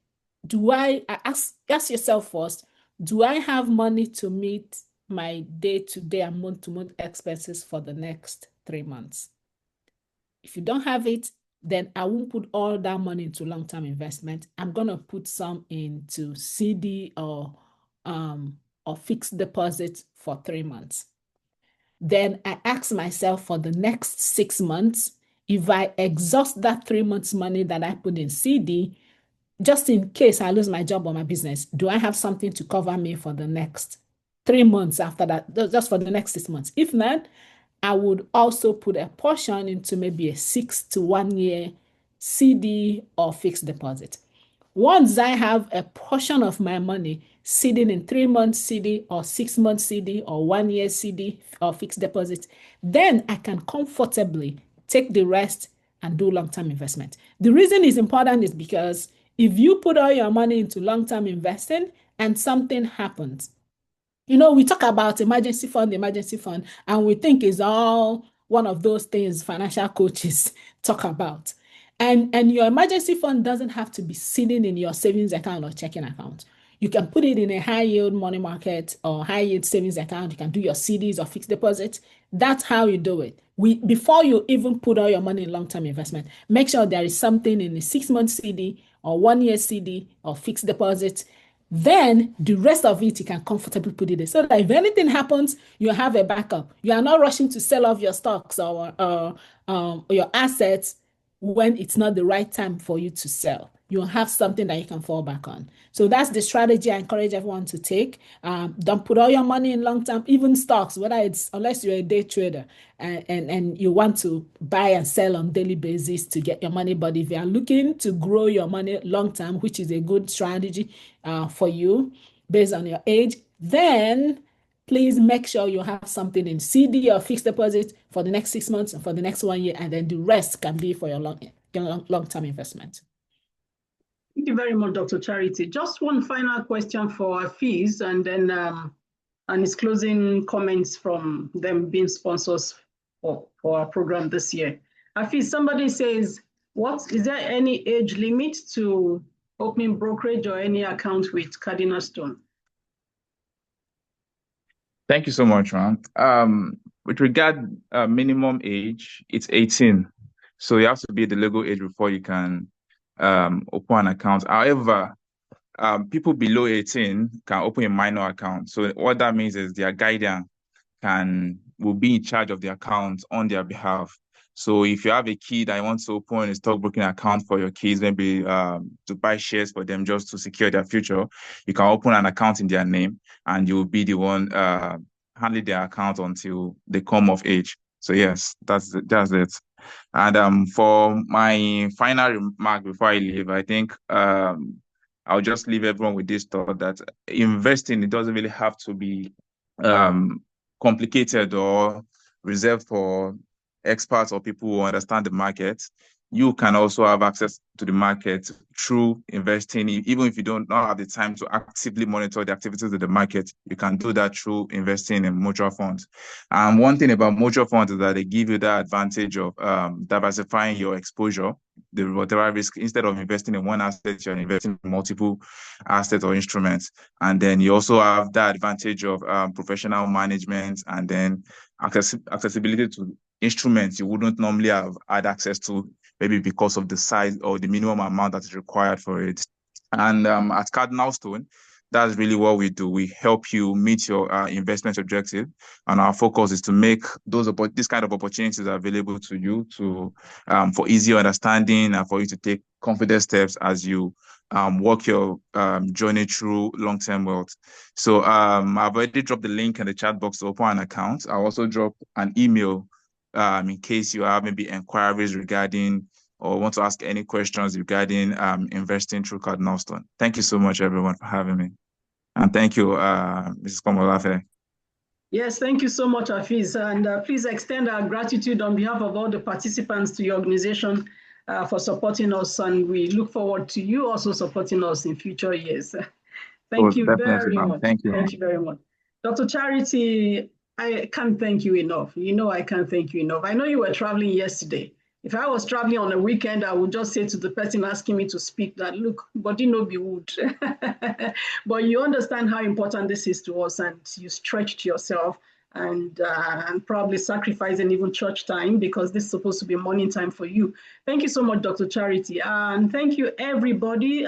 ask yourself first, do I have money to meet my day-to-day and month-to-month expenses for the next 3 months? If you don't have it, then I won't put all that money into long-term investment. I'm going to put some into CD or fixed deposit for 3 months. Then I ask myself for the next 6 months, if I exhaust that 3 months money that I put in CD, just in case I lose my job or my business, do I have something to cover me for the next 3 months after that, just for the next 6 months? If not, I would also put a portion into maybe a 6 to 1 year CD or fixed deposit. Once I have a portion of my money sitting in 3 months CD or 6 months CD or 1 year CD or fixed deposit, then I can comfortably take the rest and do long-term investment. The reason it's important is because if you put all your money into long-term investing and something happens, we talk about emergency fund, and we think it's all one of those things financial coaches talk about. And your emergency fund doesn't have to be sitting in your savings account or checking account. You can put it in a high yield money market or high yield savings account. You can do your CDs or fixed deposits. That's how you do it. Before you even put all your money in long-term investment, make sure there is something in a 6 month CD or 1 year CD or fixed deposit. Then the rest of it, you can comfortably put it in. So that if anything happens, you have a backup. You are not rushing to sell off your stocks or your assets when it's not the right time for you to sell. You'll have something that you can fall back on. So that's the strategy I encourage everyone to take. Don't put all your money in long-term, even stocks, unless you're a day trader and you want to buy and sell on daily basis to get your money. But if you are looking to grow your money long-term, which is a good strategy for you based on your age, then please make sure you have something in CD or fixed deposit for the next 6 months and for the next 1 year, and then the rest can be for your long-term investment. Thank you very much, Dr. Charity. Just one final question for Hafiz, and then and his closing comments from them being sponsors for our program this year. Hafiz, somebody says, is there any age limit to opening brokerage or any account with Cardinal Stone? Thank you so much, Ron. With regard minimum age, it's 18. So you have to be the legal age before you can open an account. However, people below 18 can open a minor account. So what that means is their guardian will be in charge of the account on their behalf. So if you have a kid that wants to open a stockbroking account for your kids, maybe to buy shares for them just to secure their future, you can open an account in their name and you'll be the one handling their account until they come of age. So yes, that's it. And for my final remark before I leave, I think I'll just leave everyone with this thought that investing, it doesn't really have to be complicated or reserved for experts or people who understand the market. You can also have access to the market through investing. Even if you don't have the time to actively monitor the activities of the market, you can do that through investing in mutual funds. And one thing about mutual funds is that they give you that advantage of diversifying your exposure, whatever risk. Instead of investing in one asset, you're investing in multiple assets or instruments. And then you also have that advantage of professional management and then accessibility to instruments you wouldn't normally have had access to, maybe because of the size or the minimum amount that is required for it. And at Cardinal Stone, that's really what we do. We help you meet your investment objective, and our focus is to make this kind of opportunities available to you for easier understanding and for you to take confident steps as you walk your journey through long-term wealth. So I've already dropped the link in the chat box to open an account. I'll also drop an email in case you have maybe inquiries regarding or want to ask any questions regarding investing through Cardinal Stone. Thank you so much, everyone, for having me. And thank you, Mrs. Komolafe. Yes, thank you so much, Hafiz. And please extend our gratitude on behalf of all the participants to your organization for supporting us. And we look forward to you also supporting us in future years. Thank you very much. Thank you. Thank you very much. Dr. Charity, I can't thank you enough. You know, I can't thank you enough. I know you were traveling yesterday. If I was traveling on a weekend, I would just say to the person asking me to speak that, look, body no be wood. But you understand how important this is to us, and you stretched yourself and probably sacrificing even church time, because this is supposed to be morning time for you. Thank you so much, Dr. Charity. And thank you, everybody.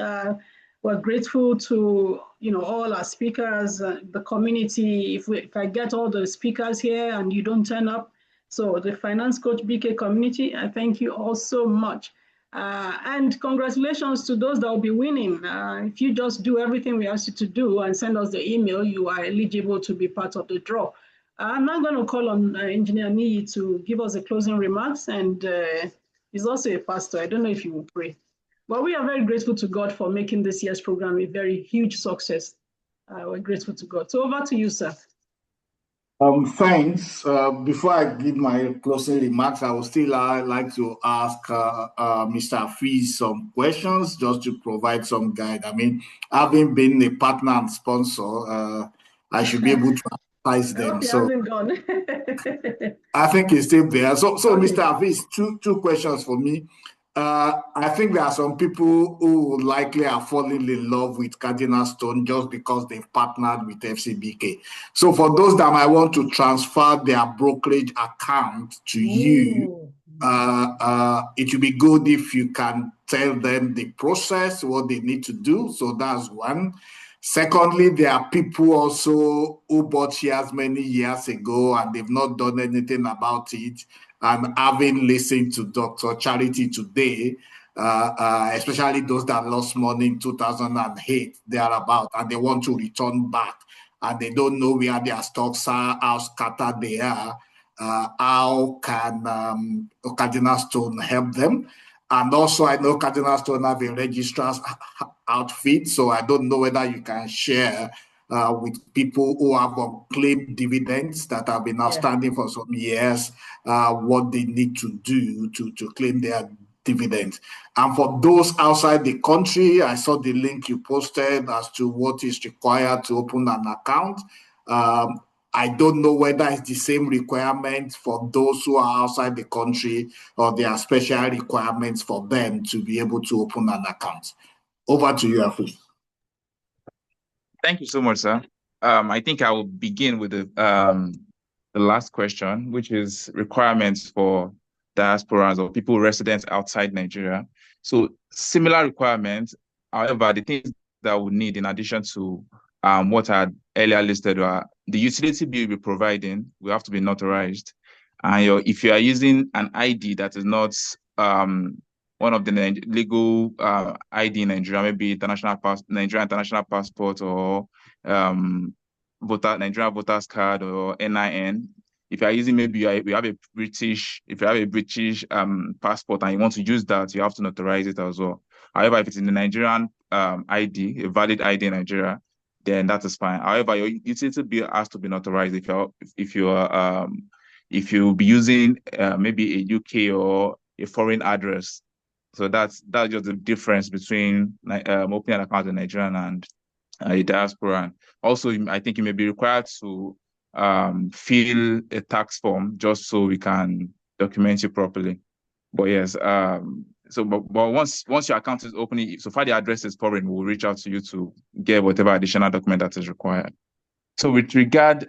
We're grateful to all our speakers, the community. If I get all the speakers here and you don't turn up, so the Finance Coach BK community, I thank you all so much. And congratulations to those that will be winning. If you just do everything we asked you to do and send us the email, you are eligible to be part of the draw. I'm now going to call on Engineer Niyi to give us the closing remarks, and he's also a pastor. I don't know if you will pray. Well, we are very grateful to God for making this year's program a very huge success. We're grateful to God. So over to you, sir. Thanks. Before I give my closing remarks, I would still like to ask Mr. Hafiz some questions just to provide some guide. I mean, having been a partner and sponsor, I should be able to advise them. So hasn't gone. I think he's still there. So Okay. Mr. Hafiz, two questions for me. I think there are some people who likely are falling in love with Cardinal Stone just because they've partnered with FCBK. So for those that might want to transfer their brokerage account to you, it would be good if you can tell them the process, what they need to do. So that's one. Secondly, there are people also who bought shares many years ago and they've not done anything about it. And having listened to Dr. Charity today, especially those that lost money in 2008, thereabout, and they want to return back, and they don't know where their stocks are, how scattered they are, how can Cardinal Stone help them? And also, I know Cardinal Stone have a registrar's outfit, so I don't know whether you can share with people who have claimed dividends that have been outstanding for some years, what they need to do to claim their dividends. And for those outside the country, I saw the link you posted as to what is required to open an account. I don't know whether it's the same requirement for those who are outside the country, or there are special requirements for them to be able to open an account. Over to you, Hafiz. Thank you so much, sir. I think I will begin with the last question, which is requirements for diasporans or people residents outside Nigeria. So similar requirements, however, the things that we need in addition to what I earlier listed are the utility bill you'll be providing will have to be notarized. And if you are using an ID that is not one of the legal ID in Nigeria, maybe Nigerian international passport or Nigerian voters card or NIN. If you are using, maybe you have a British passport and you want to use that, you have to notarize it as well. However, if it's in the Nigerian ID, a valid ID in Nigeria, then that is fine. However, your utility bill has to be notarized if you'll be using maybe a UK or a foreign address. So that's just the difference between opening an account in Nigerian and a diaspora. Also, I think you may be required to fill a tax form just so we can document you properly. But yes, but once your account is opening, so far the address is foreign, we'll reach out to you to get whatever additional document that is required. So with regard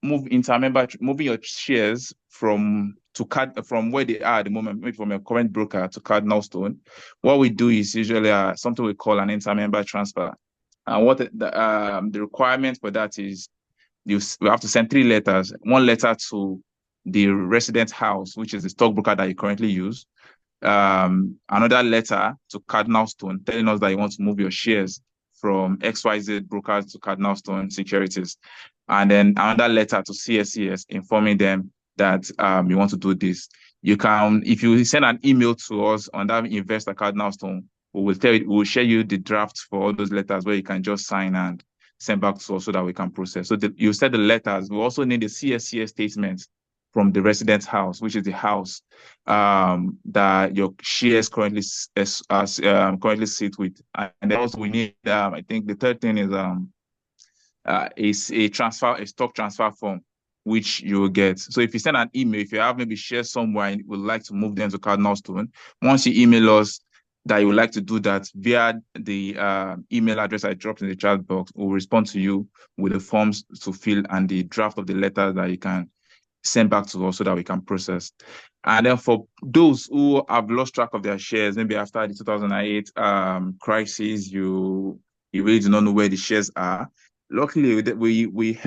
moving your shares from where they are at the moment, maybe from your current broker to Cardinal Stone, what we do is usually something we call an inter-member transfer. And what the requirement for that is, we have to send 3 letters. 1 letter to the resident house, which is the stockbroker that you currently use. Another letter to Cardinal Stone telling us that you want to move your shares from XYZ brokers to Cardinal Stone Securities. And then another letter to CSCS informing them that you want to do this. You can, if you send an email to us on that investor Cardinal Stone, we will tell you, we'll share you the drafts for all those letters where you can just sign and send back to us so that we can process. So you said the letters. We also need the CSCS statements from the residence house, which is the house that your shares currently sit with. And then also we need, I think the third thing is a stock transfer form, which you will get. So if you send an email, if you have maybe shares somewhere and would like to move them to Cardinal Stone, once you email us that you would like to do that via the email address I dropped in the chat box, we'll respond to you with the forms to fill and the draft of the letter that you can send back to us so that we can process. And then for those who have lost track of their shares, maybe after the 2008 crisis, you really do not know where the shares are. Luckily, we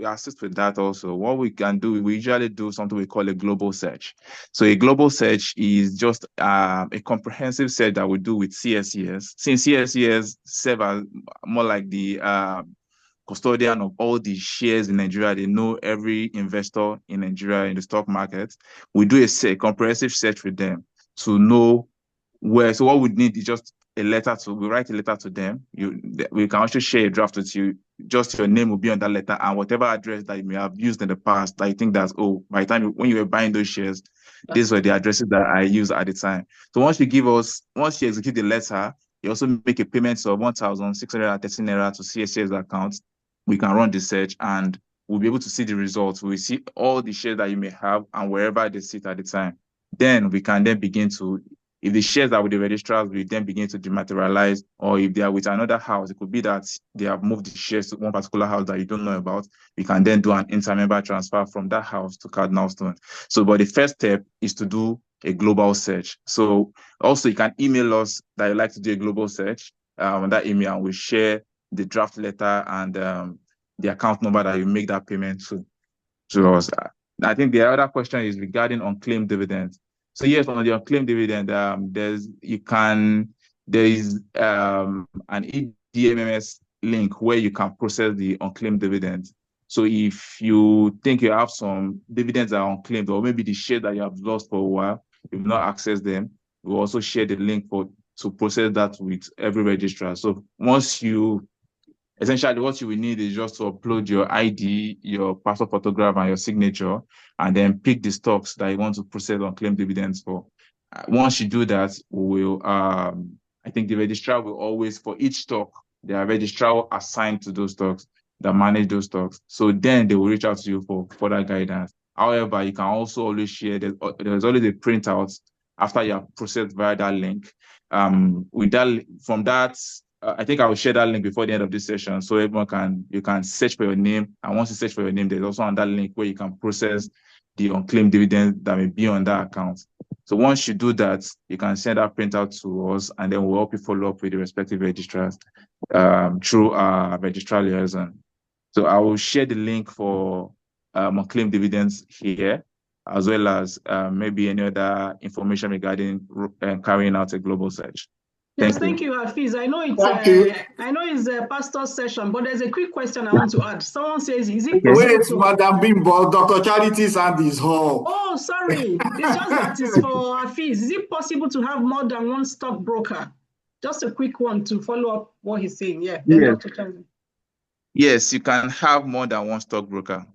assist with that also. What we can do, we usually do something we call a global search. So a global search is just a comprehensive search that we do with CSCS. Since CSCS serve as more like the custodian of all the shares in Nigeria, they know every investor in Nigeria in the stock market. We do a comprehensive search with them to know where. So what we need is just we write a letter to them. We can also share a draft with you. Just your name will be on that letter and whatever address that you may have used in the past. I think that's, by the time when you were buying those shares, these were the addresses that I used at the time. So once you execute the letter, you also make a payment of 1,613 naira to CSCS account. We can run the search and we'll be able to see the results. We'll see all the shares that you may have and wherever they sit at the time. Then we can then begin to, if the shares are with the registrars, we then begin to dematerialize, or if they are with another house, it could be that they have moved the shares to one particular house that you don't know about. We can then do an inter-member transfer from that house to Cardinal Stone. So, but the first step is to do a global search. So also you can email us that you'd like to do a global search on that email, and we'll share the draft letter and the account number that you make that payment to us. I think the other question is regarding unclaimed dividends. So yes, on the unclaimed dividend, there is an EDMMS link where you can process the unclaimed dividends. So if you think you have some dividends that are unclaimed, or maybe the share that you have lost for a while, you've not accessed them, we'll also share the link to process that with every registrar. So essentially what you will need is just to upload your ID, your passport photograph, and your signature, and then pick the stocks that you want to process unclaimed dividends for. Once you do that, we will, I think the registrar will always, for each stock, there are registrar assigned to those stocks that manage those stocks. So then they will reach out to you for further guidance. However, you can also always share, there's always a printout after you have processed via that link. I think I will share that link before the end of this session, so you can search for your name. And once you search for your name, there's also on that link where you can process the unclaimed dividend that may be on that account. So once you do that, you can send that printout to us, and then we'll help you follow up with the respective registrars through our registrar liaison. So I will share the link for unclaimed dividends here, as well as maybe any other information regarding carrying out a global search. Yes, thank you, Hafiz. I know it's a pastor session, but there's a quick question I want to add. Someone says, is it possible Wait, Madam Bimbo, Dr. Charity's hand is home. Oh, sorry. It's just that it's for Hafiz. Is it possible to have more than one stockbroker? Just a quick one to follow up what he's saying. Yeah. Dr. Charity. Yes, you can have more than one stockbroker.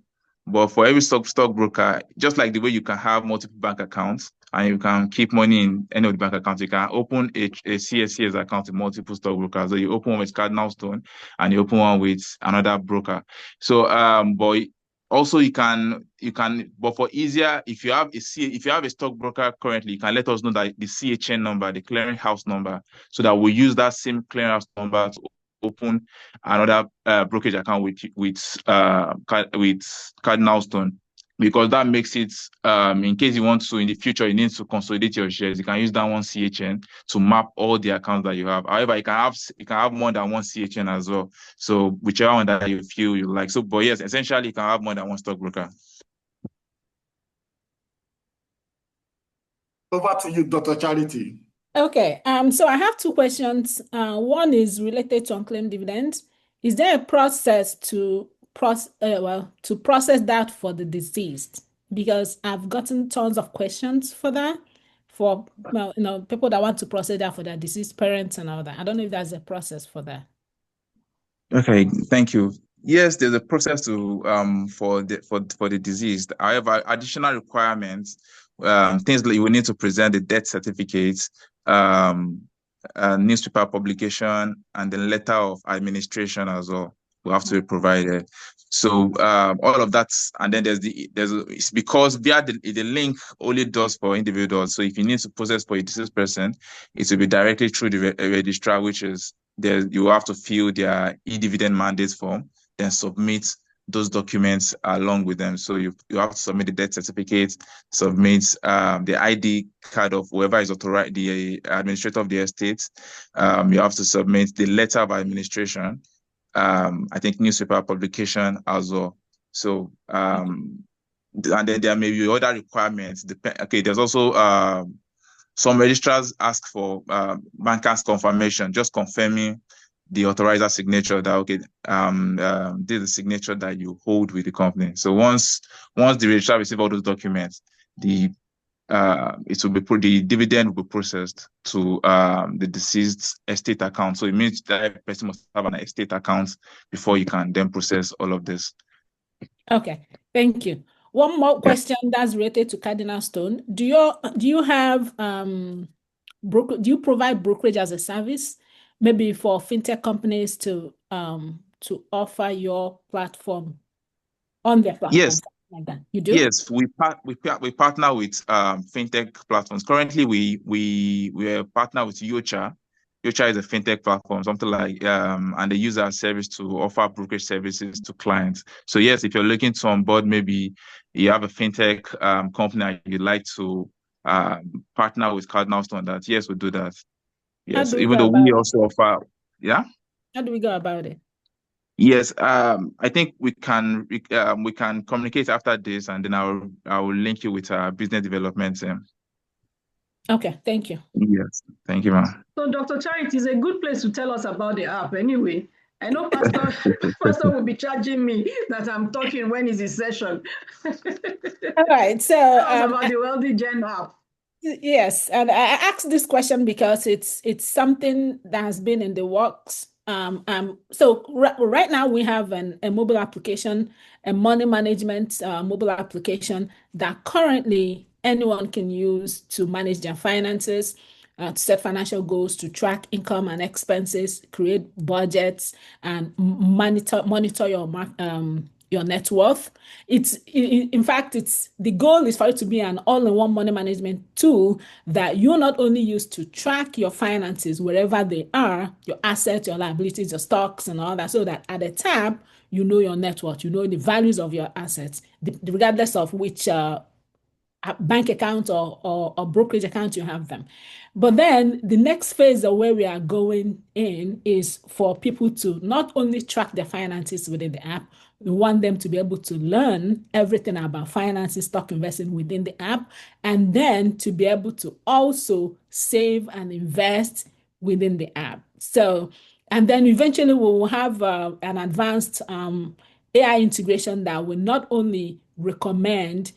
But for every stockbroker, just like the way you can have multiple bank accounts and you can keep money in any of the bank accounts, you can open a CSCS account with multiple stockbrokers. So you open one with Cardinal Stone and you open one with another broker. So, but also but for easier, if you have a stockbroker currently, you can let us know that the CHN number, the clearinghouse number, so that we use that same clearinghouse number to open another brokerage account with Cardinal Stone, because that makes it, in case you want to, in the future, you need to consolidate your shares, you can use that one CHN to map all the accounts that you have. However, you can have more than one CHN as well. So whichever one that you feel you like. So, but yes, essentially, you can have more than one stockbroker. Over to you, Dr. Charity. Okay, so I have two questions. One is related to unclaimed dividends. Is there a process to process that for the deceased because I've gotten tons of questions for that, for people that want to process that for their deceased parents and all that. I don't know if there's a process for that. Okay, thank you. Yes, there's a process to for the deceased. However, additional requirements, things like you will need to present the death certificate, newspaper publication, and the letter of administration as well will have to be provided. So all of that, and then it's because via the link only does for individuals. So if you need to process for a deceased person, it will be directly through the registrar, which is there. You have to fill their e-dividend mandate form, then submit those documents along with them. So you have to submit the death certificate, submit the ID card of whoever is authorized, the administrator of the estate. You have to submit the letter of administration. I think newspaper publication as well. So and then there may be other requirements. Okay, there's also some registrars ask for banker's confirmation, just confirming the authorizer signature that okay, this is the signature that you hold with the company. So once the registrar receives all those documents, the dividend will be processed to the deceased estate account. So it means that person must have an estate account before you can then process all of this. Okay, thank you. One more question that's related to Cardinal Stone. Do you have do you provide brokerage as a service, maybe for fintech companies to offer your platform on their platform? Yes. Like that. You do? Yes, we partner with fintech platforms. Currently, we are partner with Yocha. Yocha is a fintech platform, something like and they use our service to offer brokerage services to clients. So yes, if you're looking to onboard, maybe you have a fintech company you'd like to partner with Cardinal Stone, that yes, we do that. Yes, even though we also offer. Yeah. How do we go about it? Yes, I think we can communicate after this, and then I will link you with our business development team. Okay, thank you. Yes, thank you, ma'am. So Dr. Charity is a good place to tell us about the app anyway. I know Pastor will be charging me that I'm talking when is his session. All right, so tell us about the Wealthy Gen app. Yes, and I asked this question because it's something that has been in the works. So right now we have a mobile application, a money management mobile application that currently anyone can use to manage their finances, to set financial goals, to track income and expenses, create budgets, and monitor your net worth. In fact, the goal is for it to be an all-in-one money management tool that you not only use to track your finances wherever they are, your assets, your liabilities, your stocks, and all that, so that at a tap, you know your net worth, you know the values of your assets, regardless of which bank account or brokerage account you have them. But then the next phase of where we are going in is for people to not only track their finances within the app, we want them to be able to learn everything about finances, stock investing within the app, and then to be able to also save and invest within the app. So, and then eventually we will have an advanced AI integration that will not only recommend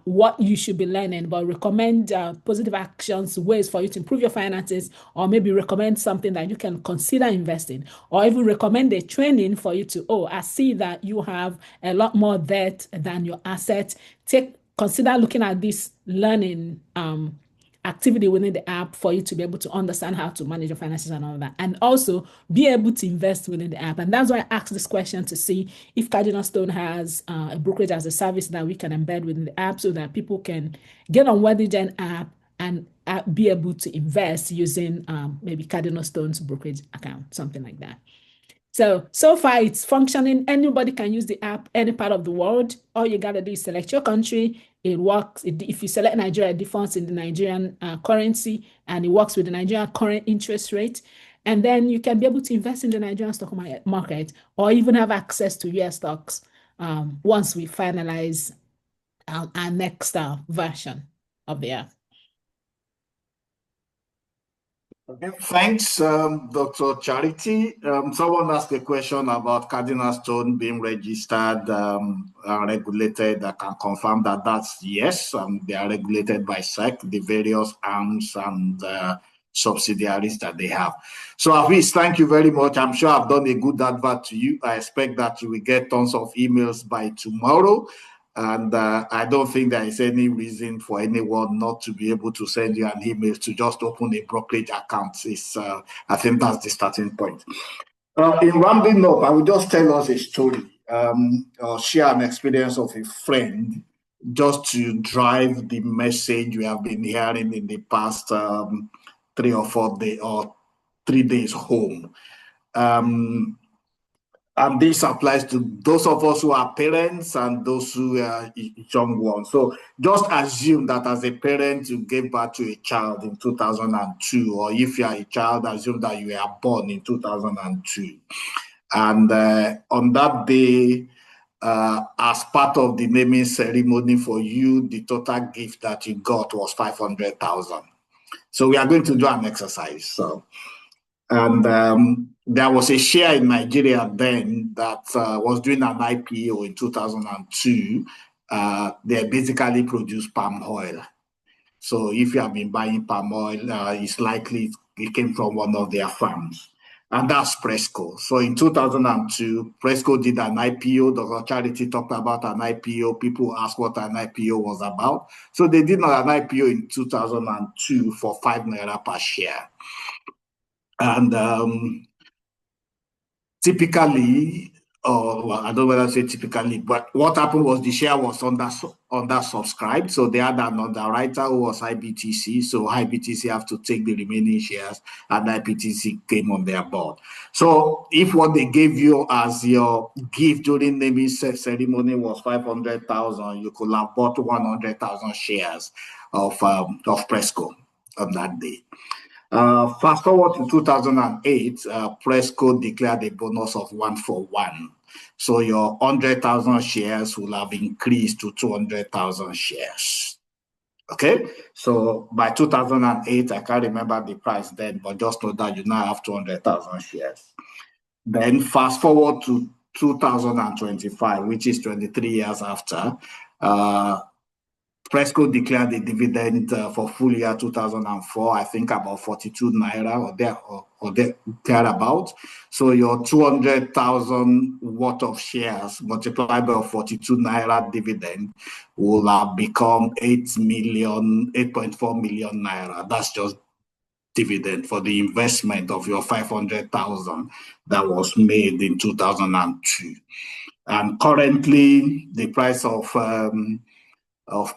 what you should be learning, but recommend positive actions, ways for you to improve your finances, or maybe recommend something that you can consider investing, or even recommend a training for you to, I see that you have a lot more debt than your asset. Consider looking at this learning activity within the app for you to be able to understand how to manage your finances and all that, and also be able to invest within the app. And that's why I asked this question, to see if Cardinal Stone has a brokerage as a service that we can embed within the app, so that people can get on Wealthy Gen app and be able to invest using maybe Cardinal Stone's brokerage account, something like that. So far it's functioning. Anybody can use the app, any part of the world. All you gotta do is select your country. It works. If you select Nigeria, it defaults in the Nigerian currency, and it works with the Nigerian current interest rate. And then you can be able to invest in the Nigerian stock market, or even have access to US stocks once we finalize our next version of the app. Okay, thanks, Dr. Charity. Someone asked a question about cardinal stone being registered and regulated. I can confirm that that's yes, they are regulated by SEC, the various arms and subsidiaries that they have. So, Hafiz, thank you very much. I'm sure I've done a good advert to you. I expect that you will get tons of emails by tomorrow. And I don't think there is any reason for anyone not to be able to send you an email to just open a brokerage account. I think that's the starting point. In rounding up, I will just tell us a story or share an experience of a friend just to drive the message we have been hearing in the past 3 or 4 days or 3 days home. And this applies to those of us who are parents and those who are young ones. So just assume that as a parent, you gave birth to a child in 2002, or if you are a child, assume that you were born in 2002. And on that day, as part of the naming ceremony for you, the total gift that you got was 500,000. So we are going to do an exercise. And there was a share in Nigeria then that was doing an IPO in 2002. They basically produced palm oil. So if you have been buying palm oil, it's likely it came from one of their farms. And that's Presco. So in 2002, Presco did an IPO. Dr. Charity talked about an IPO. People asked what an IPO was about. So they did an IPO in 2002 for 5 naira per share. And typically, well, I don't know whether to say typically, but what happened was the share was undersubscribed. So they had an underwriter who was IBTC. So IBTC have to take the remaining shares, and IBTC came on their board. So if what they gave you as your gift during naming ceremony was 500,000, you could have bought 100,000 shares of Presco on that day. Fast forward to 2008, Presco declared a bonus of 1-for-1. So your 100,000 shares will have increased to 200,000 shares. Okay, so by 2008, I can't remember the price then, but just know that you now have 200,000 shares. Then fast forward to 2025, which is 23 years after, Presco declared a dividend for full year 2004, I think about 42 naira or thereabout. So your 200,000 worth of shares multiplied by 42 naira dividend will have become 8.4 million naira. That's just dividend for the investment of your 500,000 that was made in 2002. And currently, the price of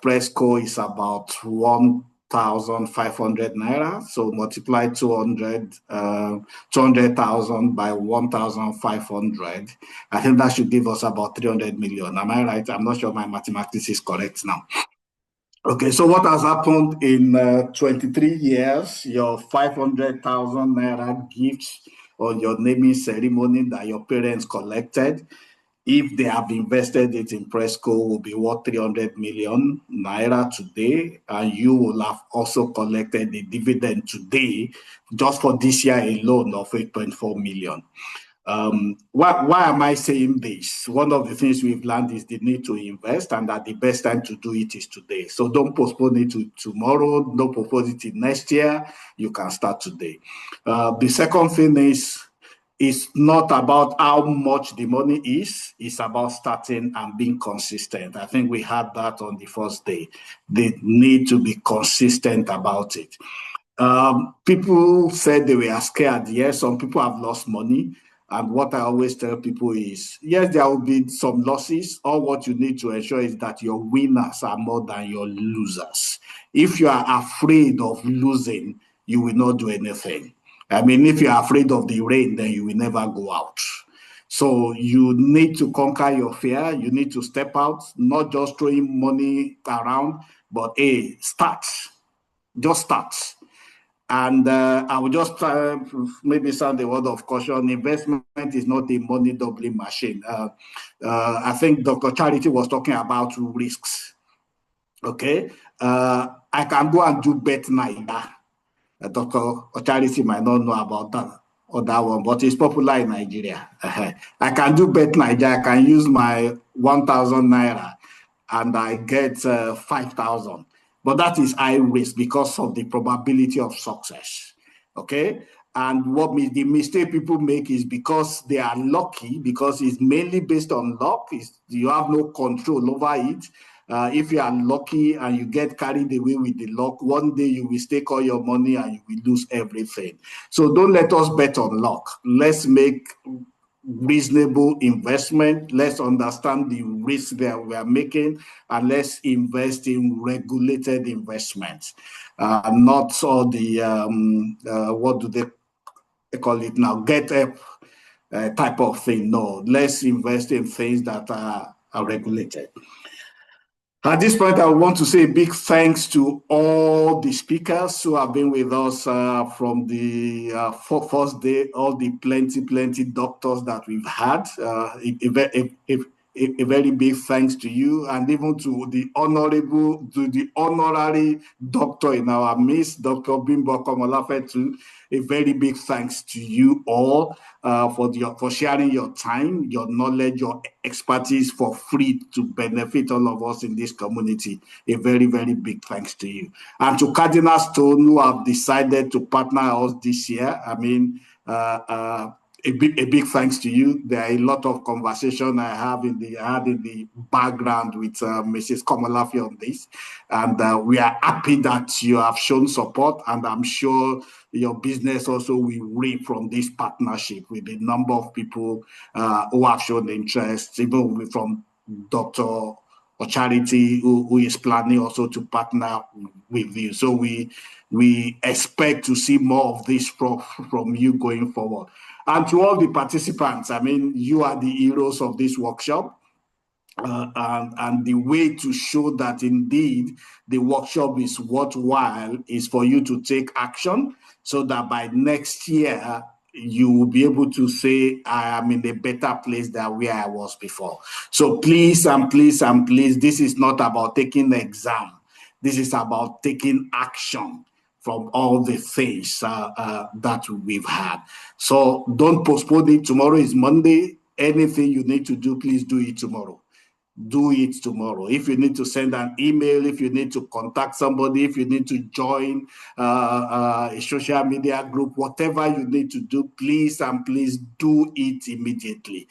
Presco is about 1,500 naira. So multiply 200,000 by 1,500. I think that should give us about 300 million. Am I right? I'm not sure my mathematics is correct now. Okay, so what has happened in 23 years? Your 500,000 naira gifts on your naming ceremony that your parents collected, if they have invested it in Presco, will be worth 300 million naira today, and you will have also collected the dividend today just for this year alone of 8.4 million. Why am I saying this? One of the things we've learned is the need to invest, and that the best time to do it is today. So don't postpone it to tomorrow. Don't postpone it to next year. You can start today. The second thing is, it's not about how much the money is, it's about starting and being consistent. I think we had that on the first day. They need to be consistent about it. People said they were scared. Yes, some people have lost money. And what I always tell people is, yes, there will be some losses. All what you need to ensure is that your winners are more than your losers. If you are afraid of losing, you will not do anything. I mean, if you're afraid of the rain, then you will never go out. So you need to conquer your fear. You need to step out, not just throwing money around, but start. Just start. And I will just maybe sound a word of caution. Investment is not a money doubling machine. I think Dr. Charity was talking about risks. Okay. I can go and do bet naira. Dr. Charity might not know about that or that one, but it's popular in Nigeria. I can do Bet Nigeria. I can use my 1,000 naira and I get 5,000. But that is high risk because of the probability of success. Okay. And what the mistake people make is because they are lucky, because it's mainly based on luck. You have no control over it. If you are lucky and you get carried away with the luck, one day you will stake all your money and you will lose everything. So don't let us bet on luck. Let's make reasonable investment. Let's understand the risk that we are making, and let's invest in regulated investments, not all the what do they call it now, get up type of thing. No, let's invest in things that are regulated. At this point, I want to say a big thanks to all the speakers who have been with us from the first day, all the plenty doctors that we've had. A very big thanks to you, and even to the honorary doctor in our midst, Dr. Bimbo Komolafetu. A very big thanks to you all for sharing your time, your knowledge, your expertise for free to benefit all of us in this community. A very, very big thanks to you. And to Cardinal Stone, who have decided to partner us this year. I mean, a big thanks to you. There are a lot of conversation I had in the background with Mrs. Komolafi on this, and we are happy that you have shown support, and I'm sure your business also will reap from this partnership with the number of people who have shown interest, even from Dr. Charity, who is planning also to partner with you. So we expect to see more of this from you going forward. And to all the participants, I mean, you are the heroes of this workshop. And the way to show that indeed the workshop is worthwhile is for you to take action, so that by next year you will be able to say, I am in a better place than where I was before. So please and please and please, this is not about taking the exam. This is about taking action from all the things that we've had. So don't postpone it. Tomorrow is Monday. Anything you need to do, please do it tomorrow. Do it tomorrow. If you need to send an email, if you need to contact somebody, if you need to join a social media group, whatever you need to do, please and please do it immediately.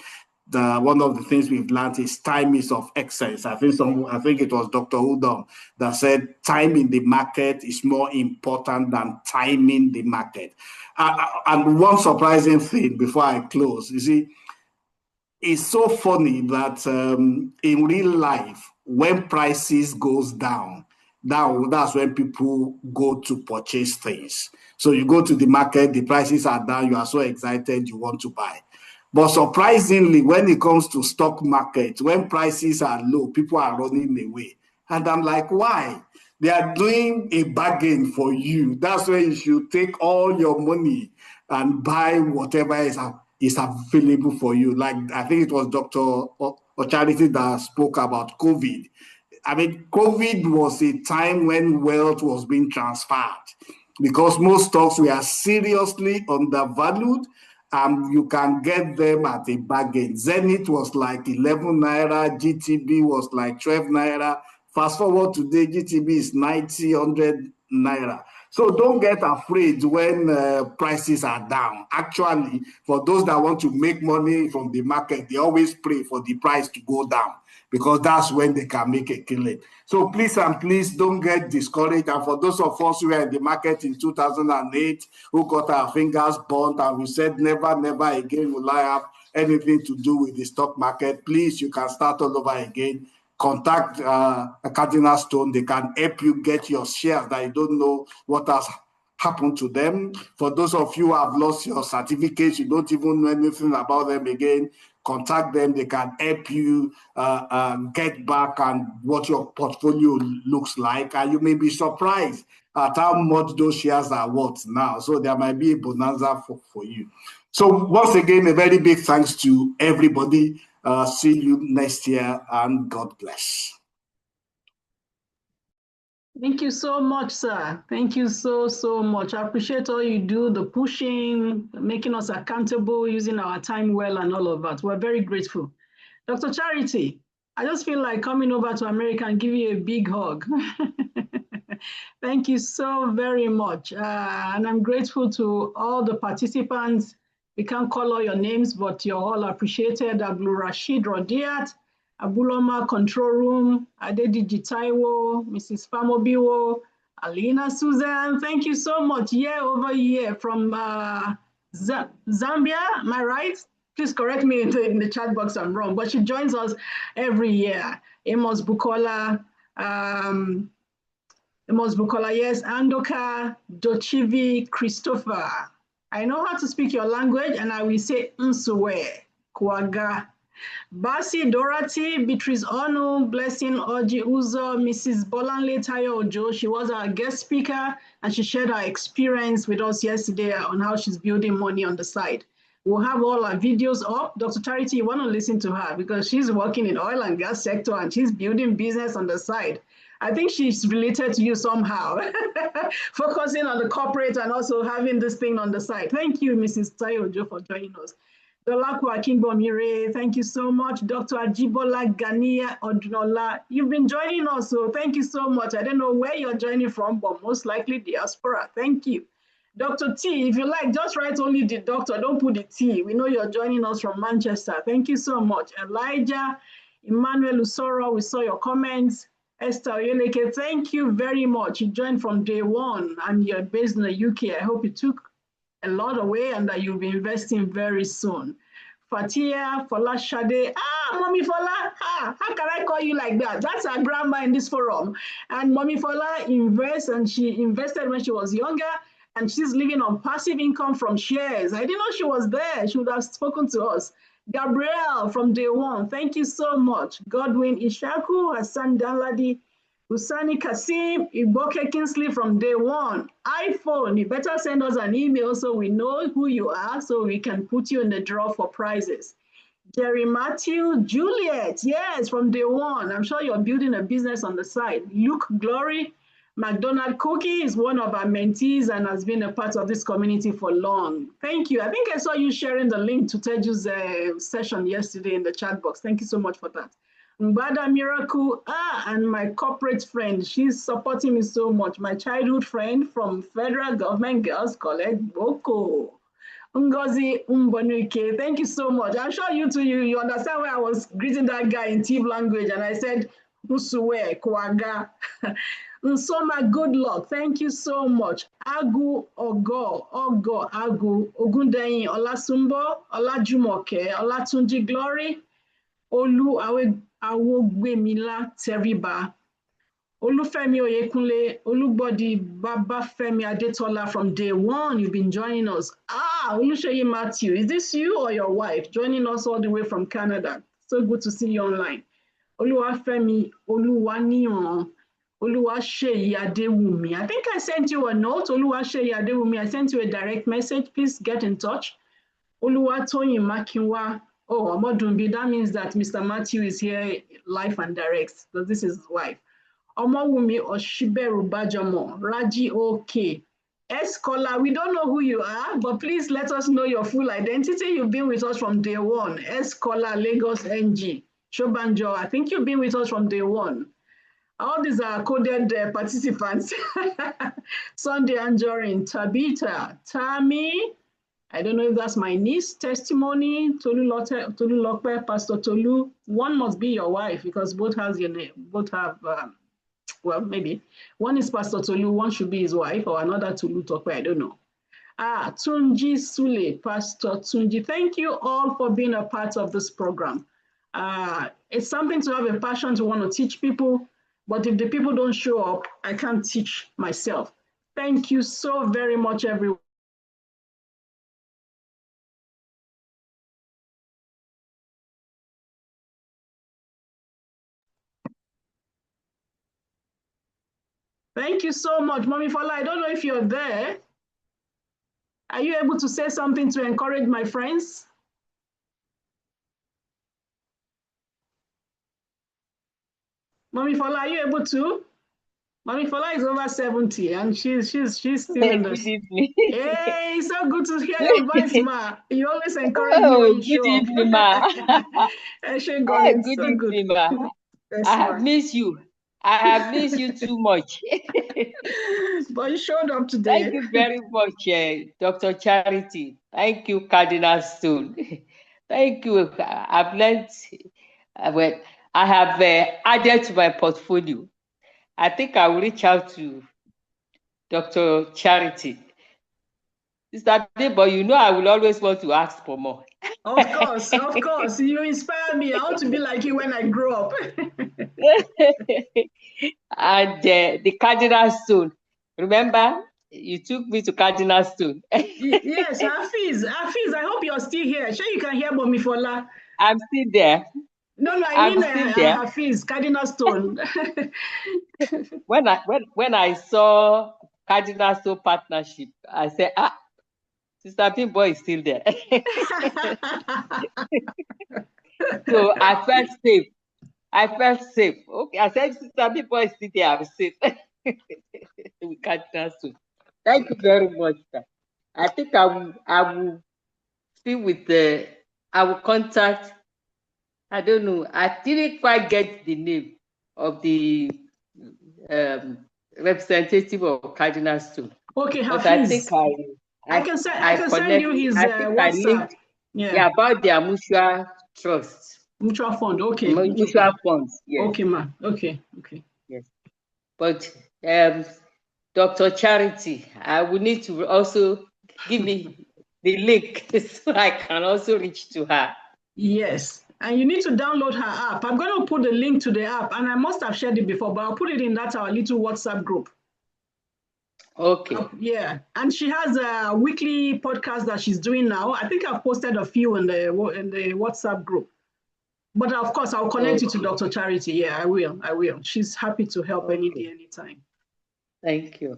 One of the things we've learned is time is of essence. I think it was Dr. Udom that said time in the market is more important than timing the market. And one surprising thing before I close, you see, it's so funny that in real life, when prices goes down, that's when people go to purchase things. So you go to the market, the prices are down, you are so excited, you want to buy. But surprisingly, when it comes to stock market, when prices are low, people are running away. And I'm like, why? They are doing a bargain for you. That's why you should take all your money and buy whatever is available for you. Like, I think it was Dr. Charity that spoke about COVID. I mean, COVID was a time when wealth was being transferred because most stocks were seriously undervalued, and you can get them at a bargain. Zenith was like 11 naira, GTB was like 12 naira. Fast forward today, GTB is 90, 100 naira. So don't get afraid when prices are down. Actually, for those that want to make money from the market, they always pray for the price to go down, because that's when they can make a killing. So please and please don't get discouraged. And for those of us who were in the market in 2008, who got our fingers burnt and we said never again will I have anything to do with the stock market, please, you can start all over again. Contact Cardinal Stone. They can help you get your shares that you don't know what has happened to them. For those of you who have lost your certificates, you don't even know anything about them again, contact them. They can help you get back and what your portfolio looks like. And you may be surprised at how much those shares are worth now. So there might be a bonanza for you. So once again, a very big thanks to everybody. See you next year, and God bless. Thank you so much, sir. Thank you so much. I appreciate all you do, the pushing, making us accountable, using our time well, and all of that. We're very grateful. Dr. Charity, I just feel like coming over to America and give you a big hug. Thank you so very much. And I'm grateful to all the participants. We can't call all your names, but you're all appreciated. Abdul Rashid Rodiat, Abuloma Control Room, Adediji Taiwo, Mrs. Famobiwo, Alina Susan, thank you so much. Year over year from Zambia, am I right? Please correct me in the chat box I'm wrong, but she joins us every year. Amos Bukola, yes, Andoka, Dochivi, Christopher. I know how to speak your language, and I will say Nsuwe, Kuaga. Basi, Dorothy, Beatrice Onu, Blessing Oji Uzo, Mrs. Bolanle Tayo Ojo. She was our guest speaker, and she shared her experience with us yesterday on how she's building money on the side. We'll have all our videos up. Dr. Charity, you want to listen to her because she's working in oil and gas sector and she's building business on the side. I think she's related to you somehow, focusing on the corporate and also having this thing on the side. Thank you, Mrs. Tayo Ojo, for joining us. Dolaku Akingbomire, thank you so much. Dr. Ajibola Ganiya Odunola, you've been joining us, so thank you so much. I don't know where you're joining from, but most likely diaspora. Thank you. Dr. T, if you like, just write only the doctor, don't put the T. We know you're joining us from Manchester. Thank you so much. Elijah, Emmanuel Usoro, we saw your comments. Esther Oyeleke, thank you very much. You joined from day one and you're based in the UK. I hope you took a lot away and that you'll be investing very soon. Fatia, Fola Shade, Mommy Fola, how can I call you like that? That's our grandma in this forum. And Mommy Fola invests, and she invested when she was younger, and she's living on passive income from shares. I didn't know she was there. She would have spoken to us. Gabrielle from day one, thank you so much. Godwin Ishaku, Hassan Danladi, Usani Kasim, Iboke Kingsley from day one. iPhone, you better send us an email so we know who you are so we can put you in the draw for prizes. Jerry Matthew, Juliet, yes, from day one. I'm sure you're building a business on the side. Luke Glory, McDonald Cookie is one of our mentees and has been a part of this community for long. Thank you. I think I saw you sharing the link to Teju's session yesterday in the chat box. Thank you so much for that. Mbada Miracle, and my corporate friend, she's supporting me so much. My childhood friend from Federal Government Girls College, Boko. Ngozi Umbonuike, thank you so much. I'm sure you too, you understand why I was greeting that guy in Tiv language and I said, Usuwe, Kwaga. Nsoma, good luck. Thank you so much. Agu Ogo, Agu, Ogundeyin, Olasumbo, Olajumoke, Olatunji Glory, Olu Awogbemila Teriba, Olufemi Oyekunle, Olubodi Babafemi Adetola from day one. You've been joining us. Oluseyi Matthew, is this you or your wife joining us all the way from Canada? So good to see you online. Oluwafemi Oluwaniyan, Oluwaseyi Adewumi. I think I sent you a note. Oluwaseyi Adewumi, I sent you a direct message. Please get in touch. Oluwatoyin Makinwa. Oh, Omodumbi, that means that Mr. Matthew is here live and direct, because this is his wife. Omowumi Oshiberu Bajamo, Raji OK. Escola, we don't know who you are, but please let us know your full identity. You've been with us from day one. Escola, Lagos NG. Shobanjo, I think you've been with us from day one. All these are coded participants. Sunday Anjorin, Tabitha, Tammy, I don't know if that's my niece, Testimony, Tolu Lokpe, Pastor Tolu. One must be your wife because both has your name, both have, well, maybe. One is Pastor Tolu, one should be his wife, or another Tolu Tokpe, I don't know. Tunji Sule, Pastor Tunji, thank you all for being a part of this program. It's something to have a passion to want to teach people, but if the people don't show up, I can't teach myself. Thank you so very much, everyone. Thank you so much, Mommy Fola. I don't know if you're there. Are you able to say something to encourage my friends? Mommy Fola, are you able to? Mommy Fola is over 70 and she's still in Good this. evening. Hey, so good to hear your voice, ma. You always encourage me Oh, when you good show up. evening, ma. Hey, Good so good. evening, ma. Yes, I have ma. missed you. I have missed you too much. But you showed up today. Thank you very much, Dr. Charity. Thank you, Cardinal Stone. Thank you. I've learned, well, I have added to my portfolio. I think I will reach out to Dr. Charity. Sister Debo, you know I will always want to ask for more. Of course. You inspire me. I want to be like you when I grow up. And the Cardinal Stone. Remember, you took me to Cardinal Stone. Yes, Hafiz, I hope you're still here. Sure, you can hear Mommy Fola. I'm still there. No, I mean Hafiz, Cardinal Stone. When I saw Cardinal Stone partnership, I said, Sister Bimbo is still there. So I felt safe. Okay, I said, Sister Bimbo is still there. I'm safe. We Cardinal Stone. Thank you very much, sir. I think I will speak with I will contact, I don't know, I didn't quite get the name of the representative of Cardinal Stone. Okay, but Hafiz. I can send you his WhatsApp. About their mutual trust. Mutual fund, okay. Mutual funds, yes. Okay, ma. Okay. Yes. But Dr. Charity, I will need to also give me the link so I can also reach to her. Yes, and you need to download her app. I'm going to put the link to the app, and I must have shared it before, but I'll put it in our little WhatsApp group. Okay. Yeah, and she has a weekly podcast that she's doing now. I think I've posted a few in the WhatsApp group. But of course, I'll connect you to Dr. Charity. Yeah, I will. She's happy to help any day, anytime. Thank you.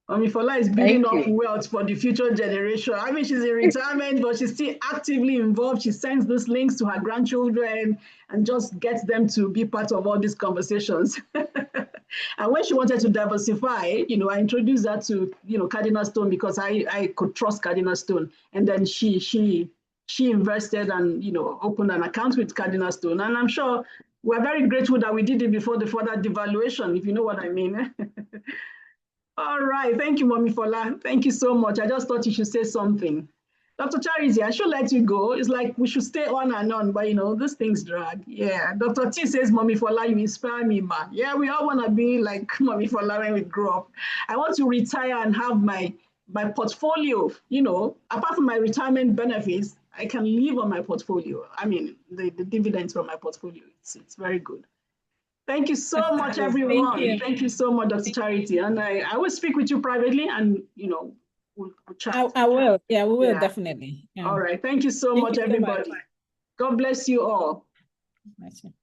Mommy Fola is building up wealth for the future generation. I mean, she's in retirement, but she's still actively involved. She sends these links to her grandchildren and just gets them to be part of all these conversations. And when she wanted to diversify, I introduced her to, Cardinal Stone because I could trust Cardinal Stone. And then she invested and, opened an account with Cardinal Stone. And I'm sure we're very grateful that we did it before the further devaluation, if you know what I mean. All right. Thank you, Mommy Fola. Thank you so much. I just thought you should say something. Dr. Charity, I should let you go. It's like we should stay on and on, but these things drag. Yeah. Dr. T says, Mommy Fola, you inspire me, man. Yeah, we all want to be like Mommy Fola when we grow up. I want to retire and have my portfolio, apart from my retirement benefits, I can live on my portfolio. I mean, the dividends from my portfolio. It's very good. Thank you so much, everyone. Thank you so much, Dr. Charity. And I will speak with you privately and, we'll chat. I will. Yeah, we will definitely. Yeah. All right. Thank you so much, everybody. God bless you all.